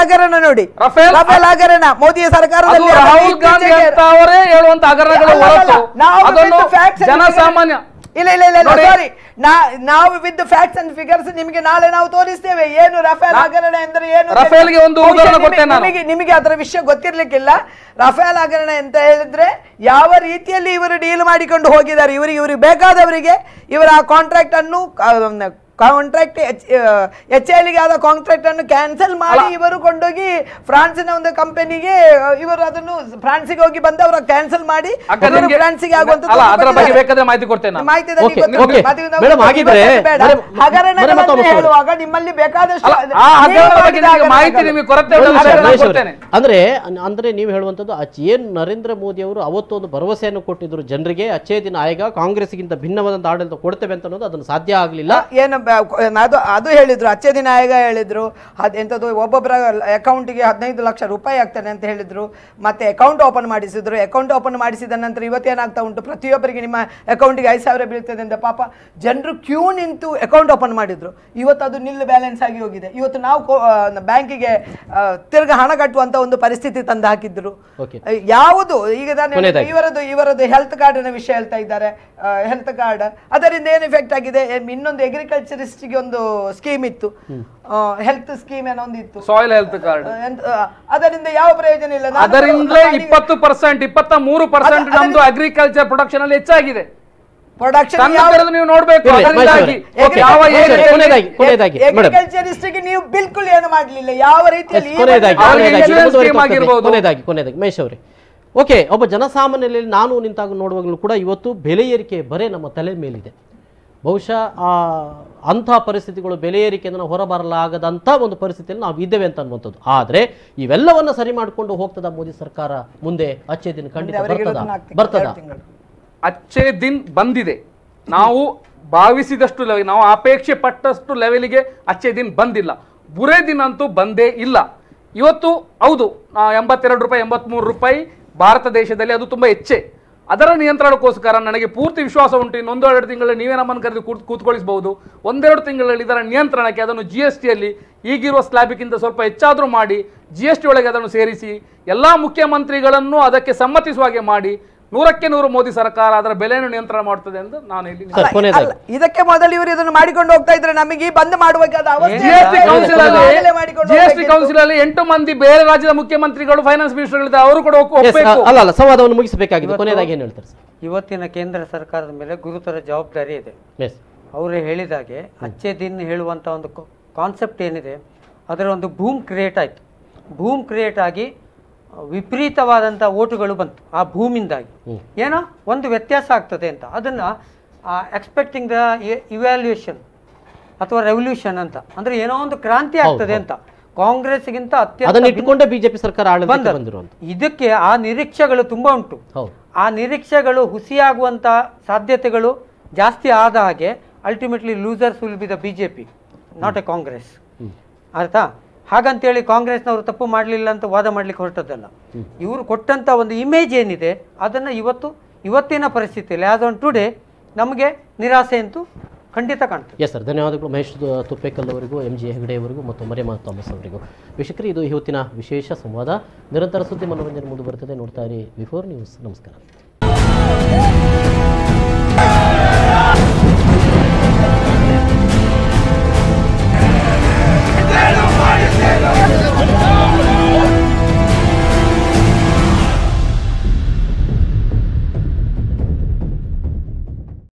ಹಗರಣ ನೋಡಿ, ರಫೇಲ್ ಹಗರಣ ಮೋದಿ ಸರ್ಕಾರದಲ್ಲಿ ರಾಹುಲ್ ಗಾಂಧಿ ಅವರೇ ಹೇಳುವಂತ ಹಗರಣಗಳು ಜನಸಾಮಾನ್ಯ ಸಾರಿ, ನಾವು ವಿತ್ ಫ್ಯಾಕ್ಟ್ಸ್ ಅಂಡ್ ಫಿಗರ್ಸ್ ನಿಮಗೆ ನಾಳೆ ನಾವು ತೋರಿಸ್ತೇವೆ ಏನು ರಫೇಲ್ ಹಗರಣ ಎಂದರೆ ಏನು. ರಫೇಲ್ಗೆ ಒಂದು ನಿಮಗೆ ಅದರ ವಿಷಯ ಗೊತ್ತಿರ್ಲಿಕ್ಕಿಲ್ಲ. ರಫೇಲ್ ಹಗರಣ ಅಂತ ಹೇಳಿದ್ರೆ ಯಾವ ರೀತಿಯಲ್ಲಿ ಇವರು ಡೀಲ್ ಮಾಡಿಕೊಂಡು ಹೋಗಿದ್ದಾರೆ. ಇವರಿಗೆ ಬೇಕಾದವರಿಗೆ ಇವರ ಕಾಂಟ್ರಾಕ್ಟ್ ಅನ್ನು HALಗೆ ಆದ ಕಾಂಟ್ರಾಕ್ಟ್ ಅನ್ನು ಕ್ಯಾನ್ಸಲ್ ಮಾಡಿ ಇವರು ಕೊಂಡೋಗಿ ಫ್ರಾನ್ಸಿನ ಒಂದು ಕಂಪನಿಗೆ ಇವರು ಅದನ್ನು ಫ್ರಾನ್ಸಿಗೆ ಹೋಗಿ ಬಂದು ಅವರ ಕ್ಯಾನ್ಸಲ್ ಮಾಡಿ ಫ್ರಾನ್ಸಿಗೆ ಹೇಳುವಾಗ ನಿಮ್ಮಲ್ಲಿ ಬೇಕಾದಷ್ಟು ಅಂದ್ರೆ ನೀವು ಹೇಳುವಂತದ್ದು ಏನ್ ನರೇಂದ್ರ ಮೋದಿ ಅವರು ಅವತ್ತು ಒಂದು ಭರವಸೆಯನ್ನು ಕೊಟ್ಟಿದ್ರು ಜನರಿಗೆ, ಅಚ್ಚೇ ದಿನ ಆಗ ಕಾಂಗ್ರೆಸ್ಗಿಂತ ಭಿನ್ನವಾದಂತ ಆಡಳಿತ ಕೊಡ್ತೇವೆ ಅಂತ ಅನ್ನೋದು ಅದನ್ನು ಸಾಧ್ಯ ಆಗಲಿಲ್ಲ. ಏನು ಅದು ಹೇಳಿದ್ರು, ಅಚ್ಚೇ ದಿನ ಆಯೋಗ ಹೇಳಿದ್ರು. ಎಂಥದ್ದು ಒಬ್ಬೊಬ್ಬರ ಅಕೌಂಟಿಗೆ 15 ಲಕ್ಷ ರೂಪಾಯಿ ಆಗ್ತಾನೆ ಅಂತ ಹೇಳಿದ್ರು. ಮತ್ತೆ ಅಕೌಂಟ್ ಓಪನ್ ಮಾಡಿಸಿದ್ರು. ಅಕೌಂಟ್ ಓಪನ್ ಮಾಡಿಸಿದ ನಂತರ ಇವತ್ತೇನಾಗ್ತಾ ಉಂಟು, ಪ್ರತಿಯೊಬ್ಬರಿಗೆ ನಿಮ್ಮ ಅಕೌಂಟಿಗೆ 5,000 ಬೀಳ್ತದೆ ಅಂತ ಪಾಪ ಜನರು ಕ್ಯೂ ನಿಂತು ಅಕೌಂಟ್ ಓಪನ್ ಮಾಡಿದ್ರು. ಇವತ್ತು ಅದು ನಿಲ್ ಬ್ಯಾಲೆನ್ಸ್ ಆಗಿ ಹೋಗಿದೆ. ಇವತ್ತು ನಾವು ಬ್ಯಾಂಕಿಗೆ ತಿರ್ಗ ಹಣ ಕಟ್ಟುವಂತ ಒಂದು ಪರಿಸ್ಥಿತಿ ತಂದು ಹಾಕಿದ್ರು. ಯಾವುದು ಈಗ ಇವರದ್ದು ಹೆಲ್ತ್ ಕಾರ್ಡಿನ ವಿಷಯ ಹೇಳ್ತಾ ಇದ್ದಾರೆ. ಹೆಲ್ತ್ ಕಾರ್ಡ್ ಅದರಿಂದ ಏನು ಎಫೆಕ್ಟ್ ಆಗಿದೆ? ಇನ್ನೊಂದು ಅಗ್ರಿಕಲ್ಚರಿಸ್ಟ್ಗೆ ಒಂದು ಸ್ಕೀಮ್ ಇತ್ತು, ಹೆಲ್ತ್ ಸ್ಕೀಮ್ ಏನೋ ಒಂದು ಇತ್ತು, ಸಾಯಿಲ್ ಹೆಲ್ತ್ ಕಾರ್ಡ್. ಅದರಿಂದ ಯಾವ ಪ್ರಯೋಜನ ಇಲ್ಲ. ಅದರಿಂದ 20%, 23% ನಮ್ದು ಅಗ್ರಿಕಲ್ಚರ್ ಪ್ರೊಡಕ್ಷನ್ ಅಲ್ಲಿ ಹೆಚ್ಚಾಗಿದೆ. ಪ್ರೊಡಕ್ಷನ್ ನೀವು ನೋಡ್ಬೇಕು. ಅಗ್ರಿಕಲ್ಚರಿಸ್ಟ್ಗೆ ನೀವು ಬಿಲ್ಕುಲ್ ಏನು ಮಾಡಲಿಲ್ಲ. ಯಾವ ರೀತಿಯಲ್ಲಿ ಮಹೇಶ್ ಅವರೇ, ಓಕೆ, ಒಬ್ಬ ಜನಸಾಮಾನ್ಯರಲ್ಲಿ ನಾನು ನಿಂತಾಗ ನೋಡುವಾಗಲೂ ಕೂಡ ಇವತ್ತು ಬೆಲೆ ಏರಿಕೆ ಬರೇ ನಮ್ಮ ತಲೆ ಮೇಲಿದೆ. ಬಹುಶಃ ಅಂಥ ಪರಿಸ್ಥಿತಿಗಳು, ಬೆಲೆ ಏರಿಕೆಯಿಂದ ಹೊರಬರಲಾಗದಂಥ ಒಂದು ಪರಿಸ್ಥಿತಿಯಲ್ಲಿ ನಾವು ಇದ್ದೇವೆ ಅಂತ ಅನ್ನುವಂಥದ್ದು. ಆದರೆ ಇವೆಲ್ಲವನ್ನ ಸರಿ ಮಾಡಿಕೊಂಡು ಹೋಗ್ತದ ಮೋದಿ ಸರ್ಕಾರ ಮುಂದೆ? ಅಚ್ಚೇ ದಿನ ಖಂಡಿತ ಬರ್ತದ. ಅಚ್ಚೇ ದಿನ್ ಬಂದಿದೆ. ನಾವು ಭಾವಿಸಿದಷ್ಟು ಲೆವೆಲ್, ನಾವು ಅಪೇಕ್ಷೆ ಪಟ್ಟಷ್ಟು ಲೆವೆಲ್ಗೆ ಅಚ್ಚೇ ದಿನ್ ಬಂದಿಲ್ಲ. ಬುರೇ ದಿನ ಅಂತೂ ಬಂದೇ ಇಲ್ಲ. ಇವತ್ತು ಹೌದು 82 ರೂಪಾಯಿ 83 ರೂಪಾಯಿ ಭಾರತ ದೇಶದಲ್ಲಿ ಅದು ತುಂಬ ಹೆಚ್ಚೆ. ಅದರ ನಿಯಂತ್ರಣಕ್ಕೋಸ್ಕರ ನನಗೆ ಪೂರ್ತಿ ವಿಶ್ವಾಸ ಉಂಟು. ಇನ್ನೊಂದು 2 ತಿಂಗಳಲ್ಲಿ ನೀವೇ ನಮ್ಮನ್ನು ಕರೆದು ಕೂತ್ಕೊಳಿಸಬಹುದು. 1-2 ತಿಂಗಳಲ್ಲಿ ಇದರ ನಿಯಂತ್ರಣಕ್ಕೆ ಅದನ್ನು GSTಯಲ್ಲಿ ಈಗಿರುವ ಸ್ಲ್ಯಾಬಿಗಿಂತ ಸ್ವಲ್ಪ ಹೆಚ್ಚಾದರೂ ಮಾಡಿ GST ಒಳಗೆ ಅದನ್ನು ಸೇರಿಸಿ ಎಲ್ಲ ಮುಖ್ಯಮಂತ್ರಿಗಳನ್ನು ಅದಕ್ಕೆ ಸಮ್ಮತಿಸುವ ಹಾಗೆ ಮಾಡಿ 100ಕ್ಕೆ 100 ಮೋದಿ ಸರ್ಕಾರ ಅದರ ಬೆಲೆಯನ್ನು ನಿಯಂತ್ರಣ ಮಾಡ್ತದೆ ಎಂದು ನಾನು ಇಲ್ಲಿ. ಇದಕ್ಕೆ ಮೊದಲು ಇವರು ಇದನ್ನು ಮಾಡಿಕೊಂಡು ಹೋಗ್ತಾ ಇದ್ರೆ ನಮಗೆ ಬಂದ್ ಮಾಡಬೇಕಾದ GST ಕೌನ್ಸಿಲ್ ಅಲ್ಲಿ 8 ಮಂದಿ ಬೇರೆ ರಾಜ್ಯದ ಮುಖ್ಯಮಂತ್ರಿಗಳು, ಫೈನಾನ್ಸ್ ಮಿನಿಸ್ಟರ್ಗಳಿದ್ದಾರೆ, ಅವರು ಕೂಡ ಅಲ್ಲ ಸಂವಾದವನ್ನು ಮುಗಿಸಬೇಕಾಗಿದೆ. ಕೊನೆಯದಾಗಿ ಏನು ಹೇಳ್ತಾರೆ? ಇವತ್ತಿನ ಕೇಂದ್ರ ಸರ್ಕಾರದ ಮೇಲೆ ಗುರುತರ ಜವಾಬ್ದಾರಿ ಇದೆ. ಅವರೇ ಹೇಳಿದಾಗೆ ಅಚ್ಚೆ ದಿನ್ ಹೇಳುವಂಥ ಒಂದು ಕಾನ್ಸೆಪ್ಟ್ ಏನಿದೆ ಅದರ ಒಂದು ಭೂಮ್ ಕ್ರಿಯೇಟ್ ಆಯಿತು. ಭೂಮ್ ಕ್ರಿಯೇಟ್ ಆಗಿ ವಿಪರೀತವಾದಂಥ ಓಟುಗಳು ಬಂತು ಆ ಭೂಮಿಂದಾಗಿ. ಏನೋ ಒಂದು ವ್ಯತ್ಯಾಸ ಆಗ್ತದೆ ಅಂತ, ಅದನ್ನು ಎಕ್ಸ್ಪೆಕ್ಟಿಂಗ್ ದ ಇವ್ಯಾಲ್ಯೂಯೇಷನ್ ಅಥವಾ ರೆವಲ್ಯೂಷನ್ ಅಂತ, ಅಂದರೆ ಏನೋ ಒಂದು ಕ್ರಾಂತಿ ಆಗ್ತದೆ ಅಂತ. ಕಾಂಗ್ರೆಸ್ಗಿಂತ ಅತ್ಯಂತ ಬಿಜೆಪಿ ಸರ್ಕಾರ ಇದಕ್ಕೆ ಆ ನಿರೀಕ್ಷೆಗಳು ತುಂಬ ಉಂಟು. ಆ ನಿರೀಕ್ಷೆಗಳು ಹುಸಿಯಾಗುವಂಥ ಸಾಧ್ಯತೆಗಳು ಜಾಸ್ತಿ ಆದ ಹಾಗೆ ultimately losers will be the BJP, not A Congress. ಆಯ್ತಾ? ಹಾಗಂತೇಳಿ ಕಾಂಗ್ರೆಸ್ನವರು ತಪ್ಪು ಮಾಡಲಿಲ್ಲ ಅಂತ ವಾದ ಮಾಡ್ಲಿಕ್ಕೆ ಹೊರಟದ್ದಲ್ಲ. ಇವರು ಕೊಟ್ಟಂಥ ಒಂದು ಇಮೇಜ್ ಏನಿದೆ ಅದನ್ನು ಇವತ್ತಿನ ಪರಿಸ್ಥಿತಿಯಲ್ಲಿ ಆಸ್ ಆನ್ ಟುಡೇ ನಮಗೆ ನಿರಾಸೆ ಅಂತೂ ಖಂಡಿತ ಕಾಣ್ತದೆ. ಎಸ್ ಸರ್, ಧನ್ಯವಾದಗಳು ಮಹೇಶ್ ತುಪ್ಪೇಕಲ್ ಅವರಿಗೂ, MG ಹೆಗಡೆ ಅವರಿಗೂ ಮತ್ತು ಮರಿಯಮ್ಮ ಥಾಮಸ್ ಅವರಿಗೂ. ವೀಕ್ಷಕರು, ಇದು ಇವತ್ತಿನ ವಿಶೇಷ ಸಂವಾದ. ನಿರಂತರ ಸುದ್ದಿ ಮನೋರಂಜನೆ ಮುಂದುವರೆದಿದೆ. ನೋಡ್ತಾ ಇರಿ V4 ನ್ಯೂಸ್. ನಮಸ್ಕಾರ.